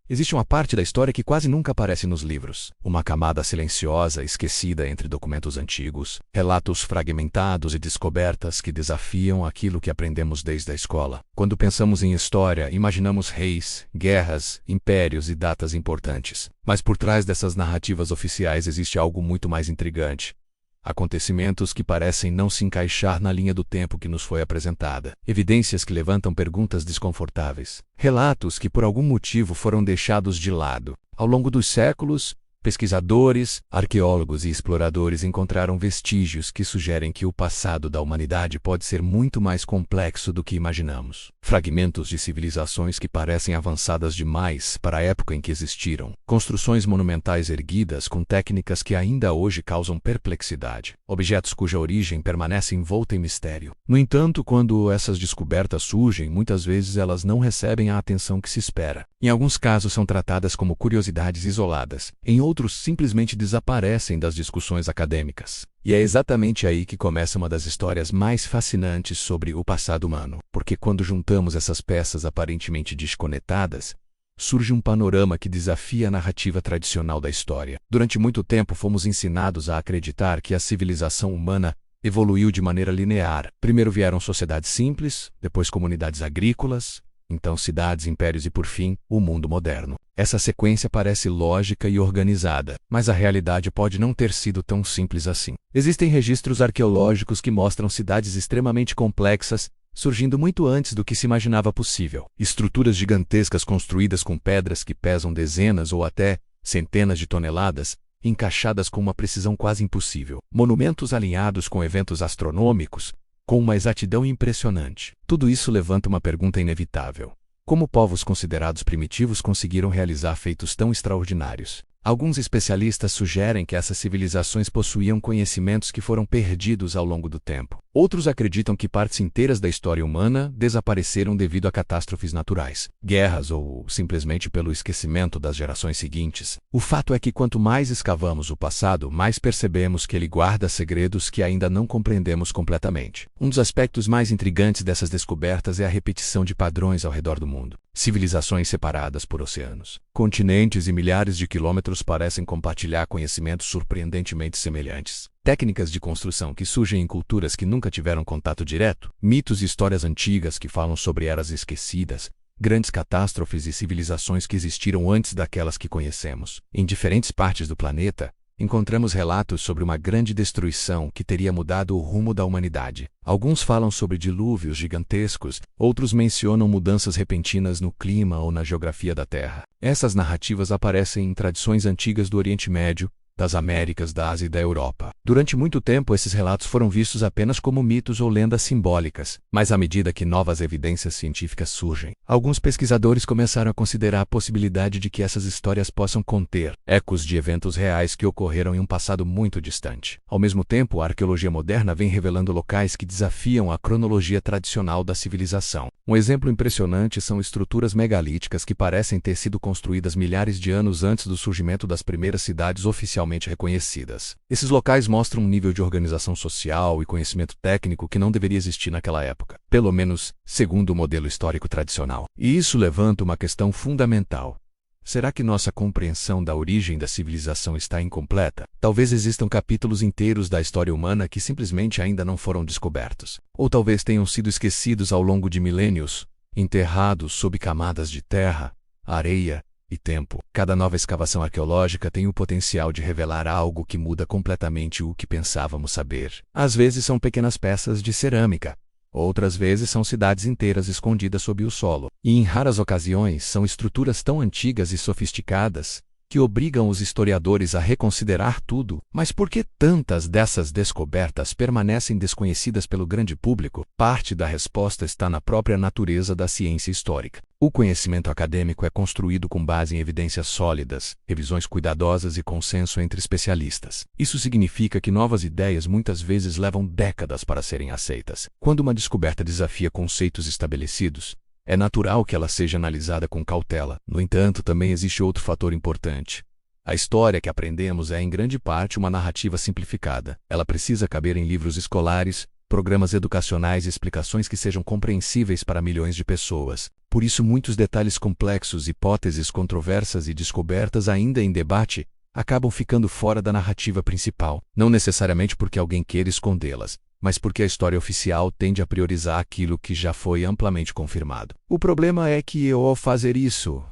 Existe uma parte da história que quase nunca aparece nos livros. Uma camada silenciosa, esquecida entre documentos antigos, relatos fragmentados e descobertas que desafiam aquilo que aprendemos desde a escola. Quando pensamos em história, imaginamos reis, guerras, impérios e datas importantes. Mas por trás dessas narrativas oficiais existe algo muito mais intrigante. Acontecimentos que parecem não se encaixar na linha do tempo que nos foi apresentada. Evidências que levantam perguntas desconfortáveis. Relatos que por algum motivo foram deixados de lado. Ao longo dos séculos, pesquisadores, arqueólogos e exploradores encontraram vestígios que sugerem que o passado da humanidade pode ser muito mais complexo do que imaginamos. Fragmentos de civilizações que parecem avançadas demais para a época em que existiram. Construções monumentais erguidas com técnicas que ainda hoje causam perplexidade. Objetos cuja origem permanece envolta em mistério. No entanto, quando essas descobertas surgem, muitas vezes elas não recebem a atenção que se espera. Em alguns casos são tratadas como curiosidades isoladas. Em outros simplesmente desaparecem das discussões acadêmicas. E é exatamente aí que começa uma das histórias mais fascinantes sobre o passado humano. Porque quando juntamos essas peças aparentemente desconectadas, surge um panorama que desafia a narrativa tradicional da história. Durante muito tempo fomos ensinados a acreditar que a civilização humana evoluiu de maneira linear. Primeiro vieram sociedades simples, depois comunidades agrícolas, então cidades, impérios e, por fim, o mundo moderno. Essa sequência parece lógica e organizada, mas a realidade pode não ter sido tão simples assim. Existem registros arqueológicos que mostram cidades extremamente complexas, surgindo muito antes do que se imaginava possível. Estruturas gigantescas construídas com pedras que pesam dezenas ou até centenas de toneladas, encaixadas com uma precisão quase impossível. Monumentos alinhados com eventos astronômicos, com uma exatidão impressionante. Tudo isso levanta uma pergunta inevitável. Como povos considerados primitivos conseguiram realizar feitos tão extraordinários? Alguns especialistas sugerem que essas civilizações possuíam conhecimentos que foram perdidos ao longo do tempo. Outros acreditam que partes inteiras da história humana desapareceram devido a catástrofes naturais, guerras ou simplesmente pelo esquecimento das gerações seguintes. O fato é que quanto mais escavamos o passado, mais percebemos que ele guarda segredos que ainda não compreendemos completamente. Um dos aspectos mais intrigantes dessas descobertas é a repetição de padrões ao redor do mundo. Civilizações separadas por oceanos, continentes e milhares de quilômetros parecem compartilhar conhecimentos surpreendentemente semelhantes. Técnicas de construção que surgem em culturas que nunca tiveram contato direto, mitos e histórias antigas que falam sobre eras esquecidas, grandes catástrofes e civilizações que existiram antes daquelas que conhecemos. Em diferentes partes do planeta, encontramos relatos sobre uma grande destruição que teria mudado o rumo da humanidade. Alguns falam sobre dilúvios gigantescos, outros mencionam mudanças repentinas no clima ou na geografia da Terra. Essas narrativas aparecem em tradições antigas do Oriente Médio, das Américas, da Ásia e da Europa. Durante muito tempo, esses relatos foram vistos apenas como mitos ou lendas simbólicas, mas à medida que novas evidências científicas surgem, alguns pesquisadores começaram a considerar a possibilidade de que essas histórias possam conter ecos de eventos reais que ocorreram em um passado muito distante. Ao mesmo tempo, a arqueologia moderna vem revelando locais que desafiam a cronologia tradicional da civilização. Um exemplo impressionante são estruturas megalíticas que parecem ter sido construídas milhares de anos antes do surgimento das primeiras cidades oficialmente reconhecidas. Esses locais mostram um nível de organização social e conhecimento técnico que não deveria existir naquela época, pelo menos segundo o modelo histórico tradicional. E isso levanta uma questão fundamental. Será que nossa compreensão da origem da civilização está incompleta? Talvez existam capítulos inteiros da história humana que simplesmente ainda não foram descobertos. Ou talvez tenham sido esquecidos ao longo de milênios, enterrados sob camadas de terra, areia e tempo. Cada nova escavação arqueológica tem o potencial de revelar algo que muda completamente o que pensávamos saber. Às vezes são pequenas peças de cerâmica. Outras vezes são cidades inteiras escondidas sob o solo. E em raras ocasiões são estruturas tão antigas e sofisticadas que obrigam os historiadores a reconsiderar tudo. Mas por que tantas dessas descobertas permanecem desconhecidas pelo grande público? Parte da resposta está na própria natureza da ciência histórica. O conhecimento acadêmico é construído com base em evidências sólidas, revisões cuidadosas e consenso entre especialistas. Isso significa que novas ideias muitas vezes levam décadas para serem aceitas. Quando uma descoberta desafia conceitos estabelecidos, é natural que ela seja analisada com cautela. No entanto, também existe outro fator importante. A história que aprendemos é, em grande parte, uma narrativa simplificada. Ela precisa caber em livros escolares, programas educacionais e explicações que sejam compreensíveis para milhões de pessoas. Por isso, muitos detalhes complexos, hipóteses controversas e descobertas ainda em debate acabam ficando fora da narrativa principal, não necessariamente porque alguém queira escondê-las, mas porque a história oficial tende a priorizar aquilo que já foi amplamente confirmado. O problema é que, ao fazer isso,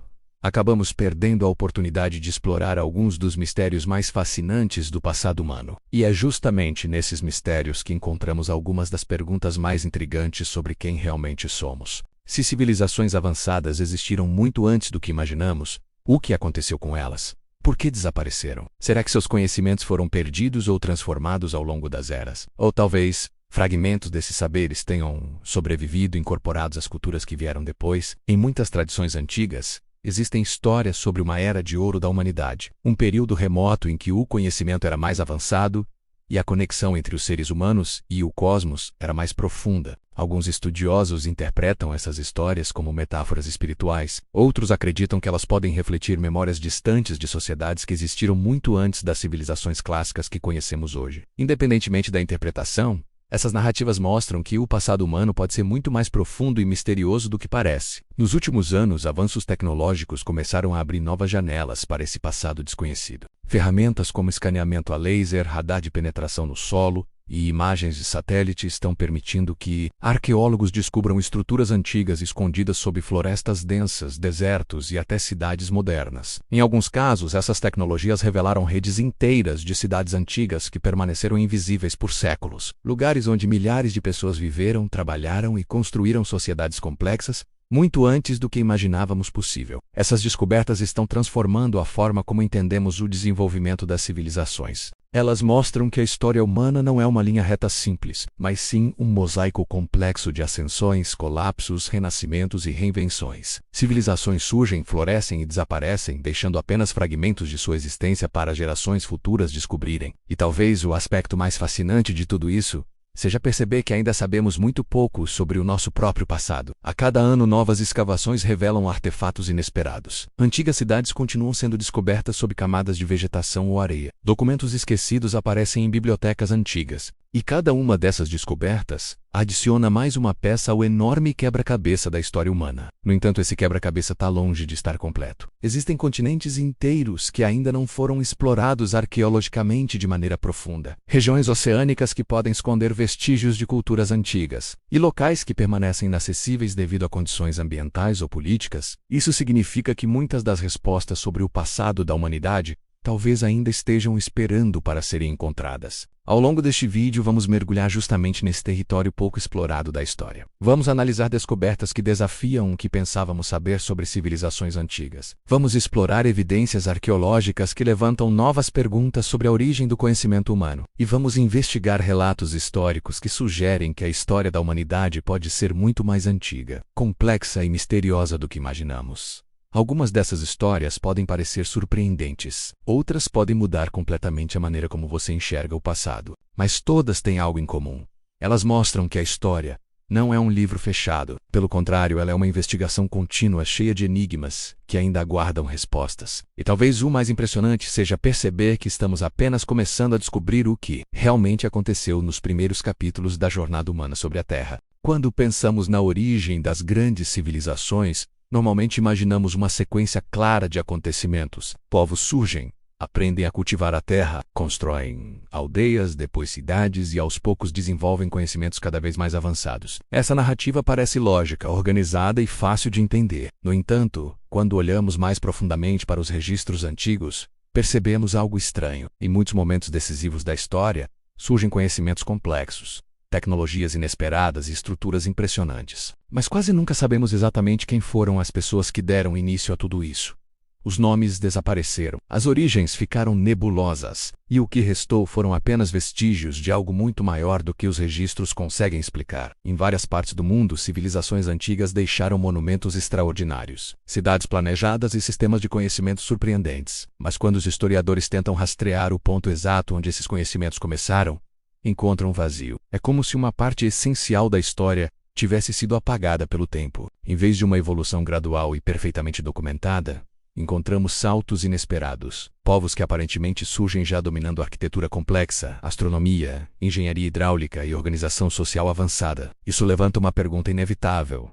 acabamos perdendo a oportunidade de explorar alguns dos mistérios mais fascinantes do passado humano. E é justamente nesses mistérios que encontramos algumas das perguntas mais intrigantes sobre quem realmente somos. Se civilizações avançadas existiram muito antes do que imaginamos, o que aconteceu com elas? Por que desapareceram? Será que seus conhecimentos foram perdidos ou transformados ao longo das eras? Ou talvez fragmentos desses saberes tenham sobrevivido incorporados às culturas que vieram depois? Em muitas tradições antigas, existem histórias sobre uma era de ouro da humanidade, um período remoto em que o conhecimento era mais avançado e a conexão entre os seres humanos e o cosmos era mais profunda. Alguns estudiosos interpretam essas histórias como metáforas espirituais, outros acreditam que elas podem refletir memórias distantes de sociedades que existiram muito antes das civilizações clássicas que conhecemos hoje. Independentemente da interpretação, essas narrativas mostram que o passado humano pode ser muito mais profundo e misterioso do que parece. Nos últimos anos, avanços tecnológicos começaram a abrir novas janelas para esse passado desconhecido. Ferramentas como escaneamento a laser, radar de penetração no solo e imagens de satélite estão permitindo que arqueólogos descubram estruturas antigas escondidas sob florestas densas, desertos e até cidades modernas. Em alguns casos, essas tecnologias revelaram redes inteiras de cidades antigas que permaneceram invisíveis por séculos. Lugares onde milhares de pessoas viveram, trabalharam e construíram sociedades complexas, muito antes do que imaginávamos possível. Essas descobertas estão transformando a forma como entendemos o desenvolvimento das civilizações. Elas mostram que a história humana não é uma linha reta simples, mas sim um mosaico complexo de ascensões, colapsos, renascimentos e reinvenções. Civilizações surgem, florescem e desaparecem, deixando apenas fragmentos de sua existência para gerações futuras descobrirem. E talvez o aspecto mais fascinante de tudo isso seja perceber que ainda sabemos muito pouco sobre o nosso próprio passado. A cada ano, novas escavações revelam artefatos inesperados. Antigas cidades continuam sendo descobertas sob camadas de vegetação ou areia. Documentos esquecidos aparecem em bibliotecas antigas. E cada uma dessas descobertas adiciona mais uma peça ao enorme quebra-cabeça da história humana. No entanto, esse quebra-cabeça está longe de estar completo. Existem continentes inteiros que ainda não foram explorados arqueologicamente de maneira profunda. Regiões oceânicas que podem esconder vestígios de culturas antigas. E locais que permanecem inacessíveis devido a condições ambientais ou políticas. Isso significa que muitas das respostas sobre o passado da humanidade talvez ainda estejam esperando para serem encontradas. Ao longo deste vídeo, vamos mergulhar justamente nesse território pouco explorado da história. Vamos analisar descobertas que desafiam o que pensávamos saber sobre civilizações antigas. Vamos explorar evidências arqueológicas que levantam novas perguntas sobre a origem do conhecimento humano. E vamos investigar relatos históricos que sugerem que a história da humanidade pode ser muito mais antiga, complexa e misteriosa do que imaginamos. Algumas dessas histórias podem parecer surpreendentes, outras podem mudar completamente a maneira como você enxerga o passado, mas todas têm algo em comum. Elas mostram que a história não é um livro fechado, pelo contrário, ela é uma investigação contínua cheia de enigmas que ainda aguardam respostas. E talvez o mais impressionante seja perceber que estamos apenas começando a descobrir o que realmente aconteceu nos primeiros capítulos da jornada humana sobre a Terra. Quando pensamos na origem das grandes civilizações, normalmente imaginamos uma sequência clara de acontecimentos. Povos surgem, aprendem a cultivar a terra, constroem aldeias, depois cidades e aos poucos desenvolvem conhecimentos cada vez mais avançados. Essa narrativa parece lógica, organizada e fácil de entender. No entanto, quando olhamos mais profundamente para os registros antigos, percebemos algo estranho. Em muitos momentos decisivos da história, surgem conhecimentos complexos, tecnologias inesperadas e estruturas impressionantes. Mas quase nunca sabemos exatamente quem foram as pessoas que deram início a tudo isso. Os nomes desapareceram, as origens ficaram nebulosas, e o que restou foram apenas vestígios de algo muito maior do que os registros conseguem explicar. Em várias partes do mundo, civilizações antigas deixaram monumentos extraordinários, cidades planejadas e sistemas de conhecimento surpreendentes. Mas quando os historiadores tentam rastrear o ponto exato onde esses conhecimentos começaram, encontram um vazio. É como se uma parte essencial da história tivesse sido apagada pelo tempo. Em vez de uma evolução gradual e perfeitamente documentada, encontramos saltos inesperados. Povos que aparentemente surgem já dominando arquitetura complexa, astronomia, engenharia hidráulica e organização social avançada. Isso levanta uma pergunta inevitável.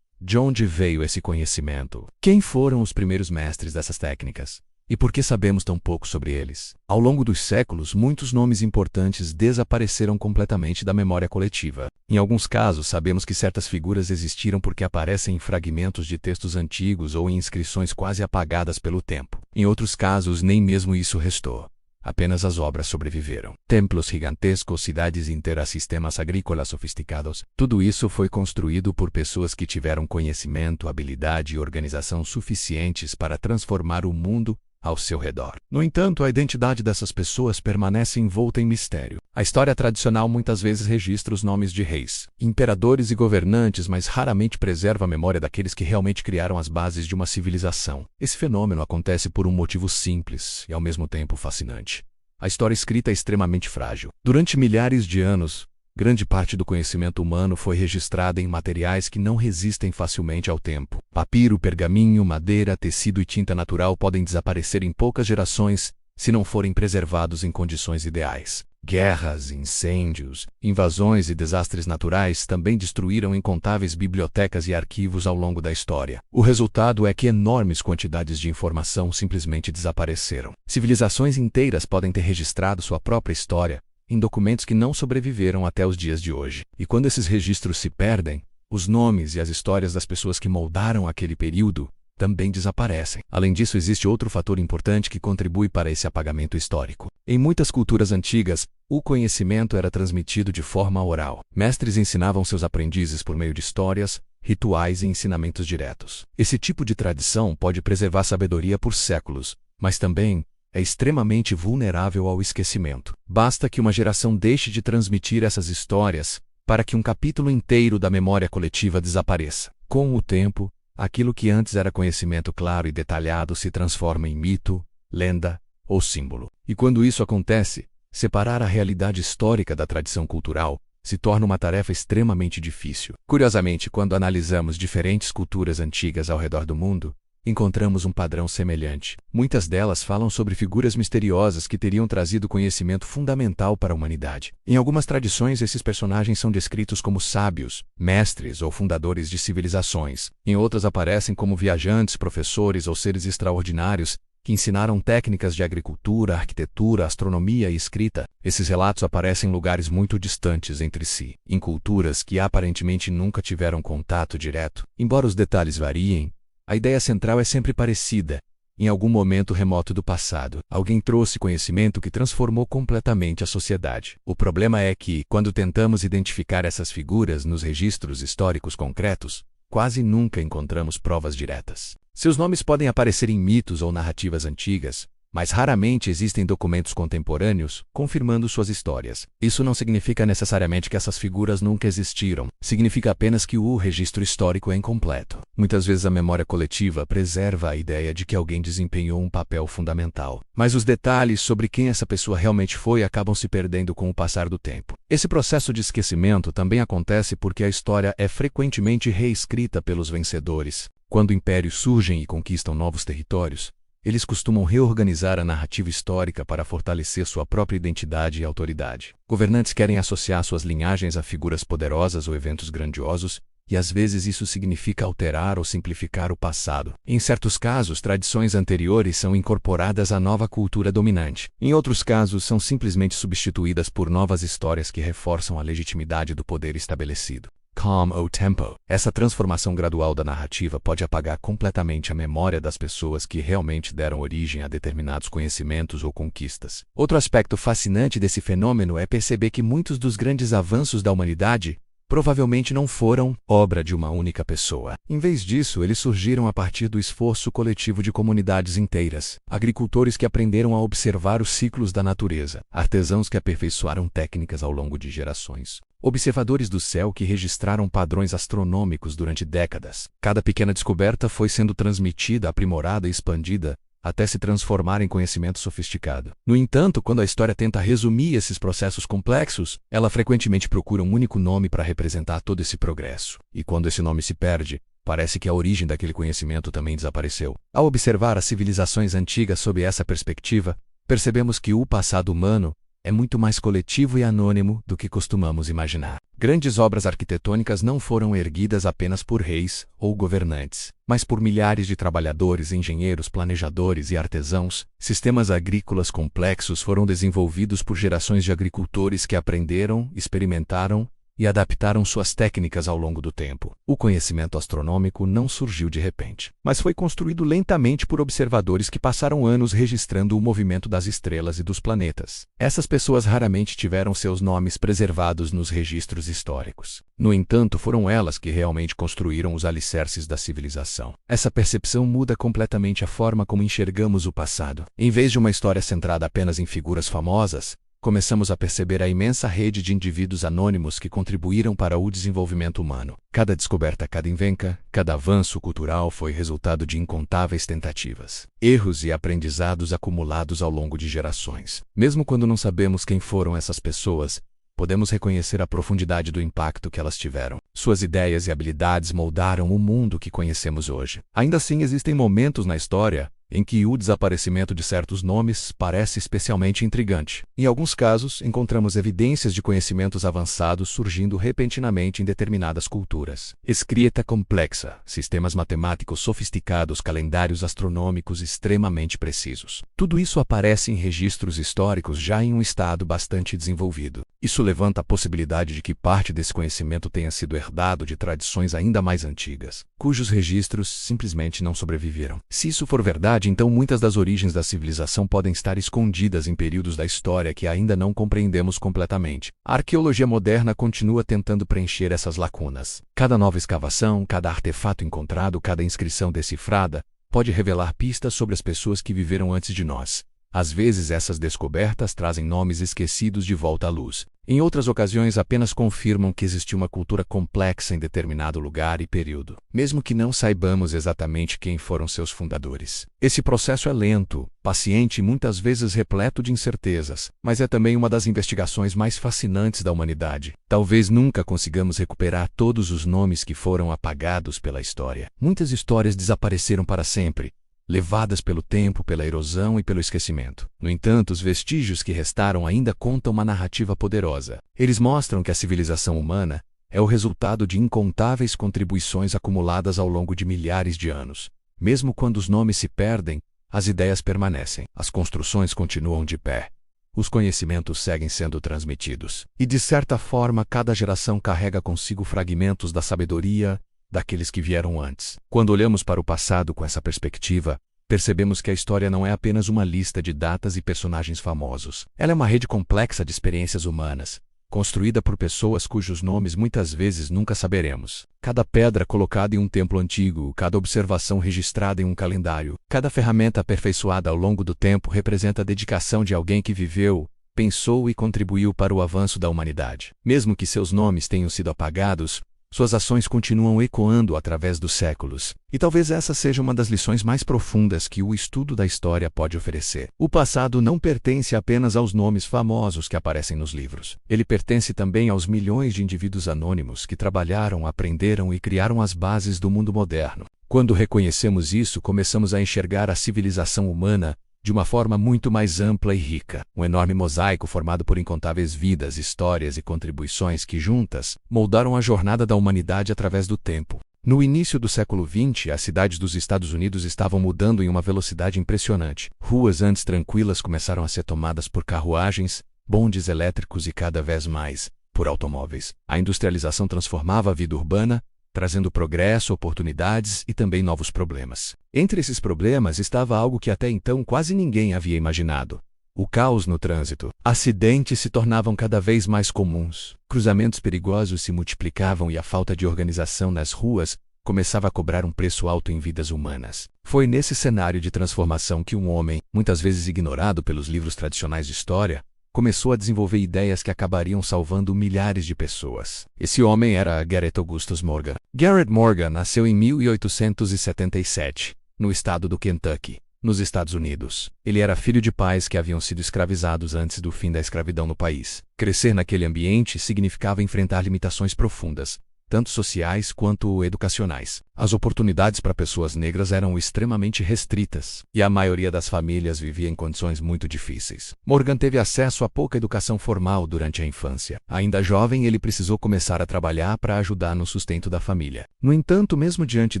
De onde veio esse conhecimento? Quem foram os primeiros mestres dessas técnicas? E por que sabemos tão pouco sobre eles? Ao longo dos séculos, muitos nomes importantes desapareceram completamente da memória coletiva. Em alguns casos, sabemos que certas figuras existiram porque aparecem em fragmentos de textos antigos ou em inscrições quase apagadas pelo tempo. Em outros casos, nem mesmo isso restou. Apenas as obras sobreviveram. Templos gigantescos, cidades inteiras, sistemas agrícolas sofisticados. Tudo isso foi construído por pessoas que tiveram conhecimento, habilidade e organização suficientes para transformar o mundo ao seu redor. No entanto, a identidade dessas pessoas permanece envolta em mistério. A história tradicional muitas vezes registra os nomes de reis, imperadores e governantes, mas raramente preserva a memória daqueles que realmente criaram as bases de uma civilização. Esse fenômeno acontece por um motivo simples e ao mesmo tempo fascinante. A história escrita é extremamente frágil. Durante milhares de anos, grande parte do conhecimento humano foi registrada em materiais que não resistem facilmente ao tempo. Papiro, pergaminho, madeira, tecido e tinta natural podem desaparecer em poucas gerações se não forem preservados em condições ideais. Guerras, incêndios, invasões e desastres naturais também destruíram incontáveis bibliotecas e arquivos ao longo da história. O resultado é que enormes quantidades de informação simplesmente desapareceram. Civilizações inteiras podem ter registrado sua própria história em documentos que não sobreviveram até os dias de hoje. E quando esses registros se perdem, os nomes e as histórias das pessoas que moldaram aquele período também desaparecem. Além disso, existe outro fator importante que contribui para esse apagamento histórico. Em muitas culturas antigas, o conhecimento era transmitido de forma oral. Mestres ensinavam seus aprendizes por meio de histórias, rituais e ensinamentos diretos. Esse tipo de tradição pode preservar sabedoria por séculos, mas também é extremamente vulnerável ao esquecimento. Basta que uma geração deixe de transmitir essas histórias para que um capítulo inteiro da memória coletiva desapareça. Com o tempo, aquilo que antes era conhecimento claro e detalhado se transforma em mito, lenda ou símbolo. E quando isso acontece, separar a realidade histórica da tradição cultural se torna uma tarefa extremamente difícil. Curiosamente, quando analisamos diferentes culturas antigas ao redor do mundo, encontramos um padrão semelhante. Muitas delas falam sobre figuras misteriosas que teriam trazido conhecimento fundamental para a humanidade. Em algumas tradições, esses personagens são descritos como sábios, mestres ou fundadores de civilizações. Em outras, aparecem como viajantes, professores ou seres extraordinários que ensinaram técnicas de agricultura, arquitetura, astronomia e escrita. Esses relatos aparecem em lugares muito distantes entre si, em culturas que aparentemente nunca tiveram contato direto. Embora os detalhes variem, a ideia central é sempre parecida. Em algum momento remoto do passado, alguém trouxe conhecimento que transformou completamente a sociedade. O problema é que, quando tentamos identificar essas figuras nos registros históricos concretos, quase nunca encontramos provas diretas. Seus nomes podem aparecer em mitos ou narrativas antigas, mas raramente existem documentos contemporâneos confirmando suas histórias. Isso não significa necessariamente que essas figuras nunca existiram, significa apenas que o registro histórico é incompleto. Muitas vezes a memória coletiva preserva a ideia de que alguém desempenhou um papel fundamental, mas os detalhes sobre quem essa pessoa realmente foi acabam se perdendo com o passar do tempo. Esse processo de esquecimento também acontece porque a história é frequentemente reescrita pelos vencedores. Quando impérios surgem e conquistam novos territórios, eles costumam reorganizar a narrativa histórica para fortalecer sua própria identidade e autoridade. Governantes querem associar suas linhagens a figuras poderosas ou eventos grandiosos, e às vezes isso significa alterar ou simplificar o passado. Em certos casos, tradições anteriores são incorporadas à nova cultura dominante. Em outros casos, são simplesmente substituídas por novas histórias que reforçam a legitimidade do poder estabelecido. Calm ou tempo. Essa transformação gradual da narrativa pode apagar completamente a memória das pessoas que realmente deram origem a determinados conhecimentos ou conquistas. Outro aspecto fascinante desse fenômeno é perceber que muitos dos grandes avanços da humanidade provavelmente não foram obra de uma única pessoa. Em vez disso, eles surgiram a partir do esforço coletivo de comunidades inteiras. Agricultores que aprenderam a observar os ciclos da natureza. Artesãos que aperfeiçoaram técnicas ao longo de gerações. Observadores do céu que registraram padrões astronômicos durante décadas. Cada pequena descoberta foi sendo transmitida, aprimorada e expandida, até se transformar em conhecimento sofisticado. No entanto, quando a história tenta resumir esses processos complexos, ela frequentemente procura um único nome para representar todo esse progresso. E quando esse nome se perde, parece que a origem daquele conhecimento também desapareceu. Ao observar as civilizações antigas sob essa perspectiva, percebemos que o passado humano é muito mais coletivo e anônimo do que costumamos imaginar. Grandes obras arquitetônicas não foram erguidas apenas por reis ou governantes, mas por milhares de trabalhadores, engenheiros, planejadores e artesãos. Sistemas agrícolas complexos foram desenvolvidos por gerações de agricultores que aprenderam, experimentaram e adaptaram suas técnicas ao longo do tempo. O conhecimento astronômico não surgiu de repente, mas foi construído lentamente por observadores que passaram anos registrando o movimento das estrelas e dos planetas. Essas pessoas raramente tiveram seus nomes preservados nos registros históricos. No entanto, foram elas que realmente construíram os alicerces da civilização. Essa percepção muda completamente a forma como enxergamos o passado. Em vez de uma história centrada apenas em figuras famosas, começamos a perceber a imensa rede de indivíduos anônimos que contribuíram para o desenvolvimento humano. Cada descoberta, cada invenção, cada avanço cultural foi resultado de incontáveis tentativas, erros e aprendizados acumulados ao longo de gerações. Mesmo quando não sabemos quem foram essas pessoas, podemos reconhecer a profundidade do impacto que elas tiveram. Suas ideias e habilidades moldaram o mundo que conhecemos hoje. Ainda assim, existem momentos na história em que o desaparecimento de certos nomes parece especialmente intrigante. Em alguns casos, encontramos evidências de conhecimentos avançados surgindo repentinamente em determinadas culturas. Escrita complexa, sistemas matemáticos sofisticados, calendários astronômicos extremamente precisos. Tudo isso aparece em registros históricos já em um estado bastante desenvolvido. Isso levanta a possibilidade de que parte desse conhecimento tenha sido herdado de tradições ainda mais antigas, cujos registros simplesmente não sobreviveram. Se isso for verdade, então muitas das origens da civilização podem estar escondidas em períodos da história que ainda não compreendemos completamente. A arqueologia moderna continua tentando preencher essas lacunas. Cada nova escavação, cada artefato encontrado, cada inscrição decifrada pode revelar pistas sobre as pessoas que viveram antes de nós. Às vezes essas descobertas trazem nomes esquecidos de volta à luz. Em outras ocasiões apenas confirmam que existiu uma cultura complexa em determinado lugar e período, mesmo que não saibamos exatamente quem foram seus fundadores. Esse processo é lento, paciente e muitas vezes repleto de incertezas, mas é também uma das investigações mais fascinantes da humanidade. Talvez nunca consigamos recuperar todos os nomes que foram apagados pela história. Muitas histórias desapareceram para sempre, levadas pelo tempo, pela erosão e pelo esquecimento. No entanto, os vestígios que restaram ainda contam uma narrativa poderosa. Eles mostram que a civilização humana é o resultado de incontáveis contribuições acumuladas ao longo de milhares de anos. Mesmo quando os nomes se perdem, as ideias permanecem. As construções continuam de pé. Os conhecimentos seguem sendo transmitidos. E, de certa forma, cada geração carrega consigo fragmentos da sabedoria daqueles que vieram antes. Quando olhamos para o passado com essa perspectiva, percebemos que a história não é apenas uma lista de datas e personagens famosos. Ela é uma rede complexa de experiências humanas, construída por pessoas cujos nomes muitas vezes nunca saberemos. Cada pedra colocada em um templo antigo, cada observação registrada em um calendário, cada ferramenta aperfeiçoada ao longo do tempo representa a dedicação de alguém que viveu, pensou e contribuiu para o avanço da humanidade. Mesmo que seus nomes tenham sido apagados, suas ações continuam ecoando através dos séculos. E talvez essa seja uma das lições mais profundas que o estudo da história pode oferecer. O passado não pertence apenas aos nomes famosos que aparecem nos livros. Ele pertence também aos milhões de indivíduos anônimos que trabalharam, aprenderam e criaram as bases do mundo moderno. Quando reconhecemos isso, começamos a enxergar a civilização humana de uma forma muito mais ampla e rica. Um enorme mosaico formado por incontáveis vidas, histórias e contribuições que, juntas, moldaram a jornada da humanidade através do tempo. No início do século XX, as cidades dos Estados Unidos estavam mudando em uma velocidade impressionante. Ruas antes tranquilas começaram a ser tomadas por carruagens, bondes elétricos e cada vez mais por automóveis. A industrialização transformava a vida urbana, trazendo progresso, oportunidades e também novos problemas. Entre esses problemas estava algo que até então quase ninguém havia imaginado: o caos no trânsito. Acidentes se tornavam cada vez mais comuns, cruzamentos perigosos se multiplicavam e a falta de organização nas ruas começava a cobrar um preço alto em vidas humanas. Foi nesse cenário de transformação que um homem, muitas vezes ignorado pelos livros tradicionais de história, começou a desenvolver ideias que acabariam salvando milhares de pessoas. Esse homem era Garrett Augustus Morgan. Garrett Morgan nasceu em 1877, no estado do Kentucky, nos Estados Unidos. Ele era filho de pais que haviam sido escravizados antes do fim da escravidão no país. Crescer naquele ambiente significava enfrentar limitações profundas, tanto sociais quanto educacionais. As oportunidades para pessoas negras eram extremamente restritas, e a maioria das famílias vivia em condições muito difíceis. Morgan teve acesso a pouca educação formal durante a infância. Ainda jovem, ele precisou começar a trabalhar para ajudar no sustento da família. No entanto, mesmo diante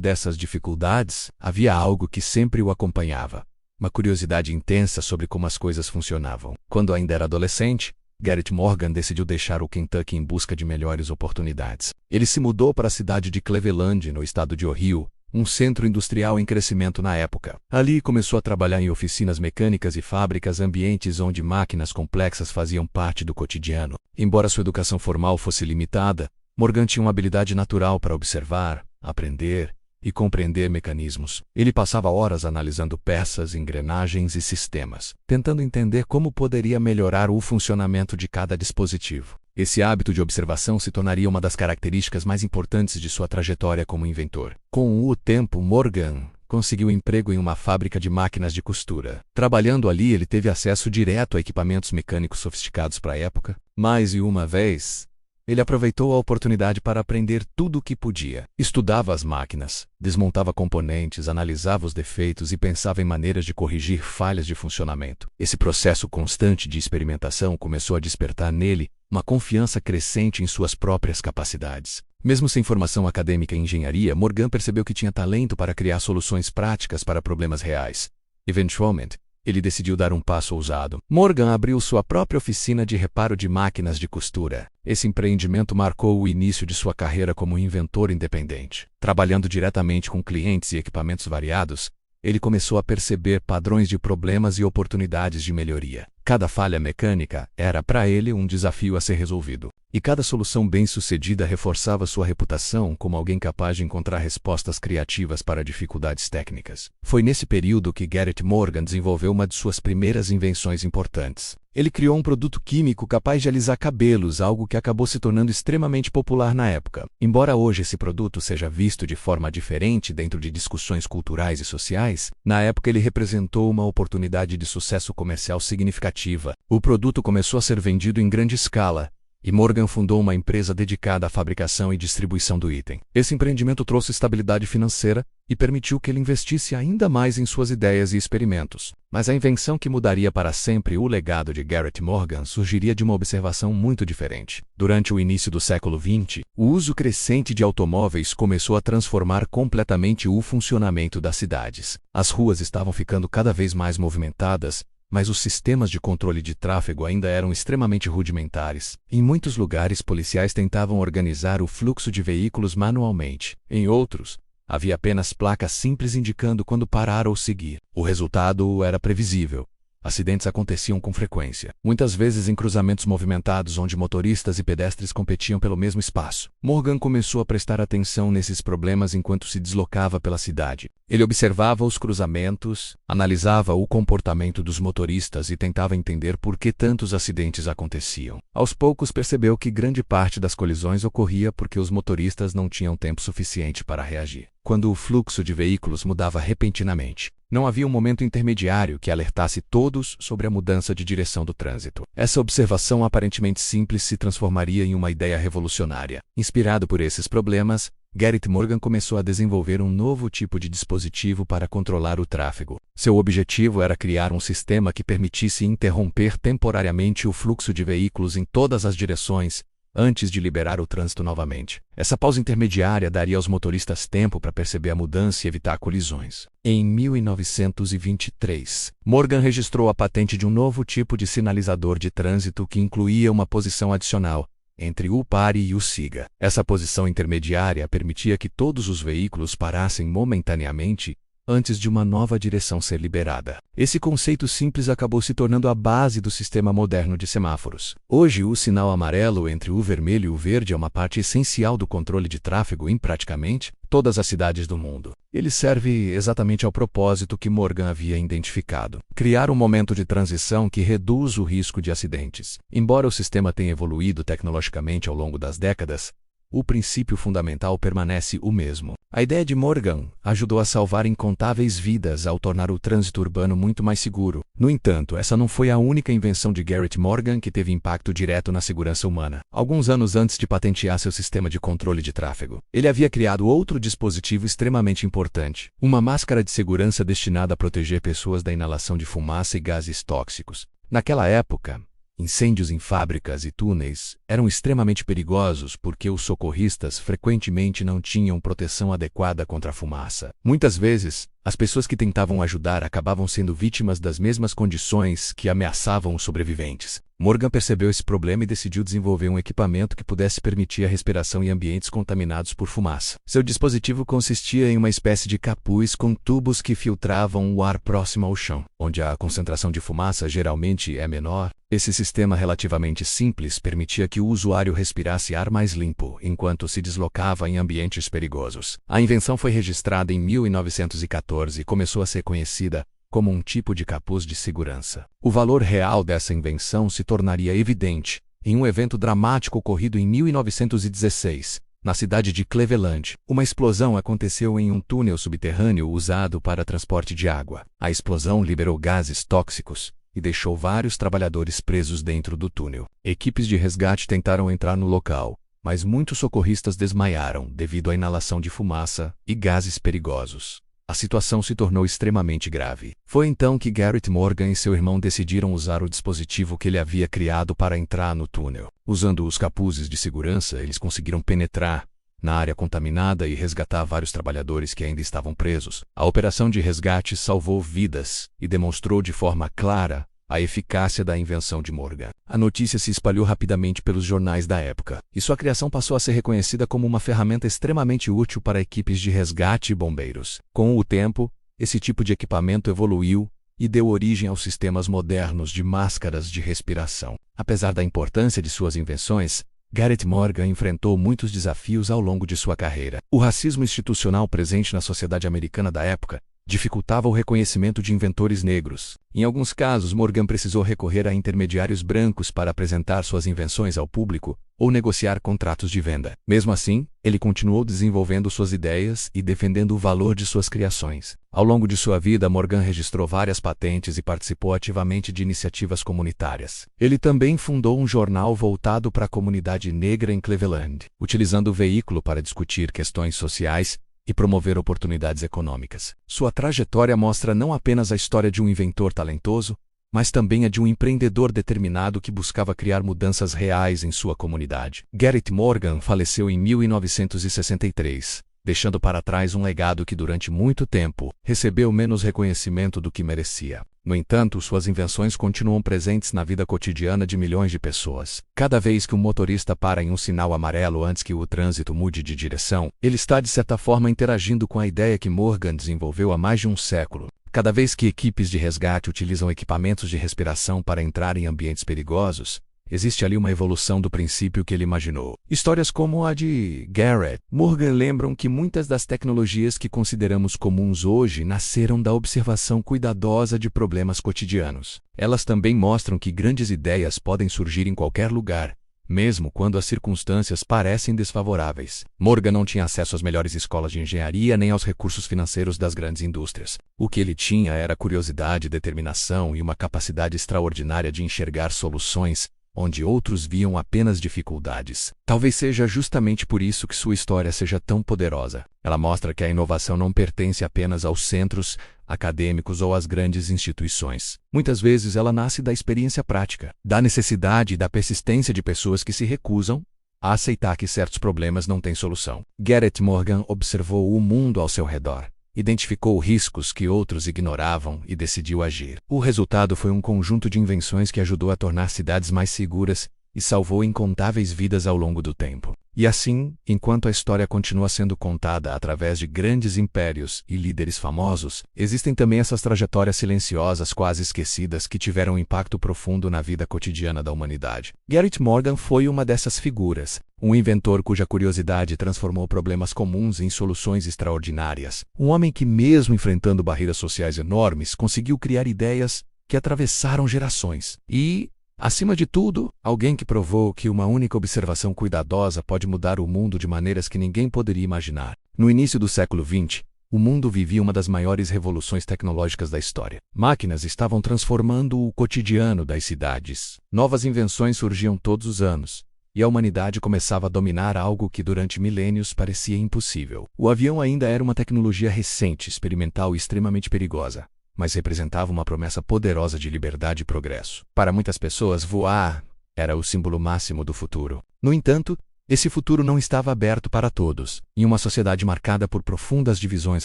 dessas dificuldades, havia algo que sempre o acompanhava: uma curiosidade intensa sobre como as coisas funcionavam. Quando ainda era adolescente, Garrett Morgan decidiu deixar o Kentucky em busca de melhores oportunidades. Ele se mudou para a cidade de Cleveland, no estado de Ohio, um centro industrial em crescimento na época. Ali começou a trabalhar em oficinas mecânicas e fábricas, ambientes onde máquinas complexas faziam parte do cotidiano. Embora sua educação formal fosse limitada, Morgan tinha uma habilidade natural para observar, aprender e compreender mecanismos. Ele passava horas analisando peças, engrenagens e sistemas, tentando entender como poderia melhorar o funcionamento de cada dispositivo. Esse hábito de observação se tornaria uma das características mais importantes de sua trajetória como inventor. Com o tempo, Morgan conseguiu emprego em uma fábrica de máquinas de costura. Trabalhando ali, ele teve acesso direto a equipamentos mecânicos sofisticados para a época. Mais de uma vez, ele aproveitou a oportunidade para aprender tudo o que podia. Estudava as máquinas, desmontava componentes, analisava os defeitos e pensava em maneiras de corrigir falhas de funcionamento. Esse processo constante de experimentação começou a despertar nele uma confiança crescente em suas próprias capacidades. Mesmo sem formação acadêmica em engenharia, Morgan percebeu que tinha talento para criar soluções práticas para problemas reais. Eventualmente, ele decidiu dar um passo ousado. Morgan abriu sua própria oficina de reparo de máquinas de costura. Esse empreendimento marcou o início de sua carreira como inventor independente. Trabalhando diretamente com clientes e equipamentos variados, ele começou a perceber padrões de problemas e oportunidades de melhoria. Cada falha mecânica era, para ele, um desafio a ser resolvido. E cada solução bem-sucedida reforçava sua reputação como alguém capaz de encontrar respostas criativas para dificuldades técnicas. Foi nesse período que Garrett Morgan desenvolveu uma de suas primeiras invenções importantes. Ele criou um produto químico capaz de alisar cabelos, algo que acabou se tornando extremamente popular na época. Embora hoje esse produto seja visto de forma diferente dentro de discussões culturais e sociais, na época ele representou uma oportunidade de sucesso comercial significativa. O produto começou a ser vendido em grande escala, e Morgan fundou uma empresa dedicada à fabricação e distribuição do item. Esse empreendimento trouxe estabilidade financeira e permitiu que ele investisse ainda mais em suas ideias e experimentos. Mas a invenção que mudaria para sempre o legado de Garrett Morgan surgiria de uma observação muito diferente. Durante o início do século XX, o uso crescente de automóveis começou a transformar completamente o funcionamento das cidades. As ruas estavam ficando cada vez mais movimentadas, mas os sistemas de controle de tráfego ainda eram extremamente rudimentares. Em muitos lugares, policiais tentavam organizar o fluxo de veículos manualmente. Em outros, havia apenas placas simples indicando quando parar ou seguir. O resultado era previsível. Acidentes aconteciam com frequência, muitas vezes em cruzamentos movimentados onde motoristas e pedestres competiam pelo mesmo espaço. Morgan começou a prestar atenção nesses problemas enquanto se deslocava pela cidade. Ele observava os cruzamentos, analisava o comportamento dos motoristas e tentava entender por que tantos acidentes aconteciam. Aos poucos percebeu que grande parte das colisões ocorria porque os motoristas não tinham tempo suficiente para reagir. Quando o fluxo de veículos mudava repentinamente, não havia um momento intermediário que alertasse todos sobre a mudança de direção do trânsito. Essa observação aparentemente simples se transformaria em uma ideia revolucionária. Inspirado por esses problemas, Garrett Morgan começou a desenvolver um novo tipo de dispositivo para controlar o tráfego. Seu objetivo era criar um sistema que permitisse interromper temporariamente o fluxo de veículos em todas as direções, antes de liberar o trânsito novamente. Essa pausa intermediária daria aos motoristas tempo para perceber a mudança e evitar colisões. Em 1923, Morgan registrou a patente de um novo tipo de sinalizador de trânsito que incluía uma posição adicional entre o pare e o siga. Essa posição intermediária permitia que todos os veículos parassem momentaneamente antes de uma nova direção ser liberada. Esse conceito simples acabou se tornando a base do sistema moderno de semáforos. Hoje, o sinal amarelo entre o vermelho e o verde é uma parte essencial do controle de tráfego em praticamente todas as cidades do mundo. Ele serve exatamente ao propósito que Morgan havia identificado: criar um momento de transição que reduz o risco de acidentes. Embora o sistema tenha evoluído tecnologicamente ao longo das décadas, o princípio fundamental permanece o mesmo. A ideia de Morgan ajudou a salvar incontáveis vidas ao tornar o trânsito urbano muito mais seguro. No entanto, essa não foi a única invenção de Garrett Morgan que teve impacto direto na segurança humana. Alguns anos antes de patentear seu sistema de controle de tráfego, ele havia criado outro dispositivo extremamente importante: uma máscara de segurança destinada a proteger pessoas da inalação de fumaça e gases tóxicos. Naquela época, incêndios em fábricas e túneis eram extremamente perigosos porque os socorristas frequentemente não tinham proteção adequada contra a fumaça. Muitas vezes, as pessoas que tentavam ajudar acabavam sendo vítimas das mesmas condições que ameaçavam os sobreviventes. Morgan percebeu esse problema e decidiu desenvolver um equipamento que pudesse permitir a respiração em ambientes contaminados por fumaça. Seu dispositivo consistia em uma espécie de capuz com tubos que filtravam o ar próximo ao chão, onde a concentração de fumaça geralmente é menor. Esse sistema relativamente simples permitia que o usuário respirasse ar mais limpo enquanto se deslocava em ambientes perigosos. A invenção foi registrada em 1914 e começou a ser conhecida como um tipo de capuz de segurança. O valor real dessa invenção se tornaria evidente em um evento dramático ocorrido em 1916, na cidade de Cleveland. Uma explosão aconteceu em um túnel subterrâneo usado para transporte de água. A explosão liberou gases tóxicos e deixou vários trabalhadores presos dentro do túnel. Equipes de resgate tentaram entrar no local, mas muitos socorristas desmaiaram devido à inalação de fumaça e gases perigosos. A situação se tornou extremamente grave. Foi então que Garrett Morgan e seu irmão decidiram usar o dispositivo que ele havia criado para entrar no túnel. Usando os capuzes de segurança, eles conseguiram penetrar na área contaminada e resgatar vários trabalhadores que ainda estavam presos. A operação de resgate salvou vidas e demonstrou de forma clara a eficácia da invenção de Morgan. A notícia se espalhou rapidamente pelos jornais da época, e sua criação passou a ser reconhecida como uma ferramenta extremamente útil para equipes de resgate e bombeiros. Com o tempo, esse tipo de equipamento evoluiu e deu origem aos sistemas modernos de máscaras de respiração. Apesar da importância de suas invenções, Garrett Morgan enfrentou muitos desafios ao longo de sua carreira. O racismo institucional presente na sociedade americana da época dificultava o reconhecimento de inventores negros. Em alguns casos, Morgan precisou recorrer a intermediários brancos para apresentar suas invenções ao público ou negociar contratos de venda. Mesmo assim, ele continuou desenvolvendo suas ideias e defendendo o valor de suas criações. Ao longo de sua vida, Morgan registrou várias patentes e participou ativamente de iniciativas comunitárias. Ele também fundou um jornal voltado para a comunidade negra em Cleveland, utilizando o veículo para discutir questões sociais e promover oportunidades econômicas. Sua trajetória mostra não apenas a história de um inventor talentoso, mas também a de um empreendedor determinado que buscava criar mudanças reais em sua comunidade. Garrett Morgan faleceu em 1963, deixando para trás um legado que durante muito tempo recebeu menos reconhecimento do que merecia. No entanto, suas invenções continuam presentes na vida cotidiana de milhões de pessoas. Cada vez que um motorista para em um sinal amarelo antes que o trânsito mude de direção, ele está de certa forma interagindo com a ideia que Morgan desenvolveu há mais de um século. Cada vez que equipes de resgate utilizam equipamentos de respiração para entrar em ambientes perigosos, existe ali uma evolução do princípio que ele imaginou. Histórias como a de Garrett Morgan lembram que muitas das tecnologias que consideramos comuns hoje nasceram da observação cuidadosa de problemas cotidianos. Elas também mostram que grandes ideias podem surgir em qualquer lugar, mesmo quando as circunstâncias parecem desfavoráveis. Morgan não tinha acesso às melhores escolas de engenharia nem aos recursos financeiros das grandes indústrias. O que ele tinha era curiosidade, determinação e uma capacidade extraordinária de enxergar soluções onde outros viam apenas dificuldades. Talvez seja justamente por isso que sua história seja tão poderosa. Ela mostra que a inovação não pertence apenas aos centros acadêmicos ou às grandes instituições. Muitas vezes ela nasce da experiência prática, da necessidade e da persistência de pessoas que se recusam a aceitar que certos problemas não têm solução. Garrett Morgan observou o mundo ao seu redor, identificou riscos que outros ignoravam e decidiu agir. O resultado foi um conjunto de invenções que ajudou a tornar cidades mais seguras e salvou incontáveis vidas ao longo do tempo. E assim, enquanto a história continua sendo contada através de grandes impérios e líderes famosos, existem também essas trajetórias silenciosas quase esquecidas que tiveram um impacto profundo na vida cotidiana da humanidade. Garrett Morgan foi uma dessas figuras, um inventor cuja curiosidade transformou problemas comuns em soluções extraordinárias. Um homem que, mesmo enfrentando barreiras sociais enormes, conseguiu criar ideias que atravessaram gerações. E, Acima de tudo, alguém que provou que uma única observação cuidadosa pode mudar o mundo de maneiras que ninguém poderia imaginar. No início do século XX, o mundo vivia uma das maiores revoluções tecnológicas da história. Máquinas estavam transformando o cotidiano das cidades. Novas invenções surgiam todos os anos, e a humanidade começava a dominar algo que durante milênios parecia impossível. O avião ainda era uma tecnologia recente, experimental e extremamente perigosa, mas representava uma promessa poderosa de liberdade e progresso. Para muitas pessoas, voar era o símbolo máximo do futuro. No entanto, esse futuro não estava aberto para todos. Em uma sociedade marcada por profundas divisões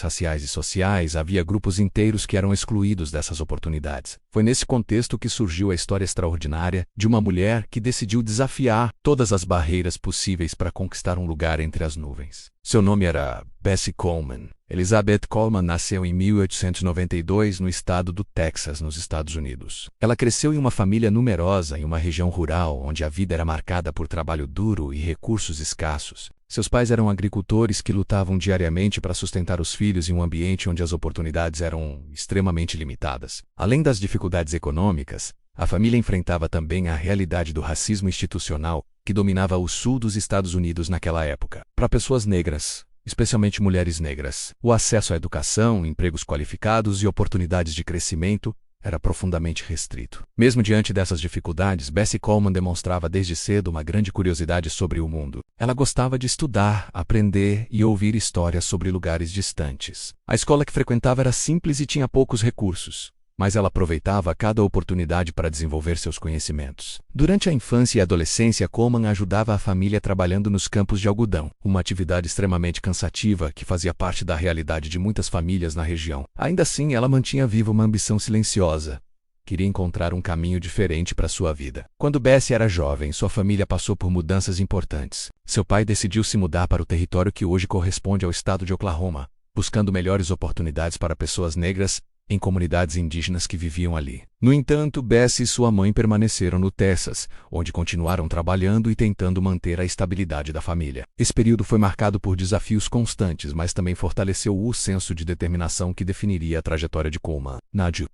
raciais e sociais, havia grupos inteiros que eram excluídos dessas oportunidades. Foi nesse contexto que surgiu a história extraordinária de uma mulher que decidiu desafiar todas as barreiras possíveis para conquistar um lugar entre as nuvens. Seu nome era Bessie Coleman. Elizabeth Coleman nasceu em 1892 no estado do Texas, nos Estados Unidos. Ela cresceu em uma família numerosa em uma região rural onde a vida era marcada por trabalho duro e recursos escassos. Seus pais eram agricultores que lutavam diariamente para sustentar os filhos em um ambiente onde as oportunidades eram extremamente limitadas. Além das dificuldades econômicas, a família enfrentava também a realidade do racismo institucional que dominava o sul dos Estados Unidos naquela época. Para pessoas negras, especialmente mulheres negras, o acesso à educação, empregos qualificados e oportunidades de crescimento era profundamente restrito. Mesmo diante dessas dificuldades, Bessie Coleman demonstrava desde cedo uma grande curiosidade sobre o mundo. Ela gostava de estudar, aprender e ouvir histórias sobre lugares distantes. A escola que frequentava era simples e tinha poucos recursos, mas ela aproveitava cada oportunidade para desenvolver seus conhecimentos. Durante a infância e adolescência, Coleman ajudava a família trabalhando nos campos de algodão, uma atividade extremamente cansativa que fazia parte da realidade de muitas famílias na região. Ainda assim, ela mantinha viva uma ambição silenciosa. Queria encontrar um caminho diferente para sua vida. Quando Bessie era jovem, sua família passou por mudanças importantes. Seu pai decidiu se mudar para o território que hoje corresponde ao estado de Oklahoma, buscando melhores oportunidades para pessoas negras em comunidades indígenas que viviam ali. No entanto, Bessie e sua mãe permaneceram no Texas, onde continuaram trabalhando e tentando manter a estabilidade da família. Esse período foi marcado por desafios constantes, mas também fortaleceu o senso de determinação que definiria a trajetória de Coleman.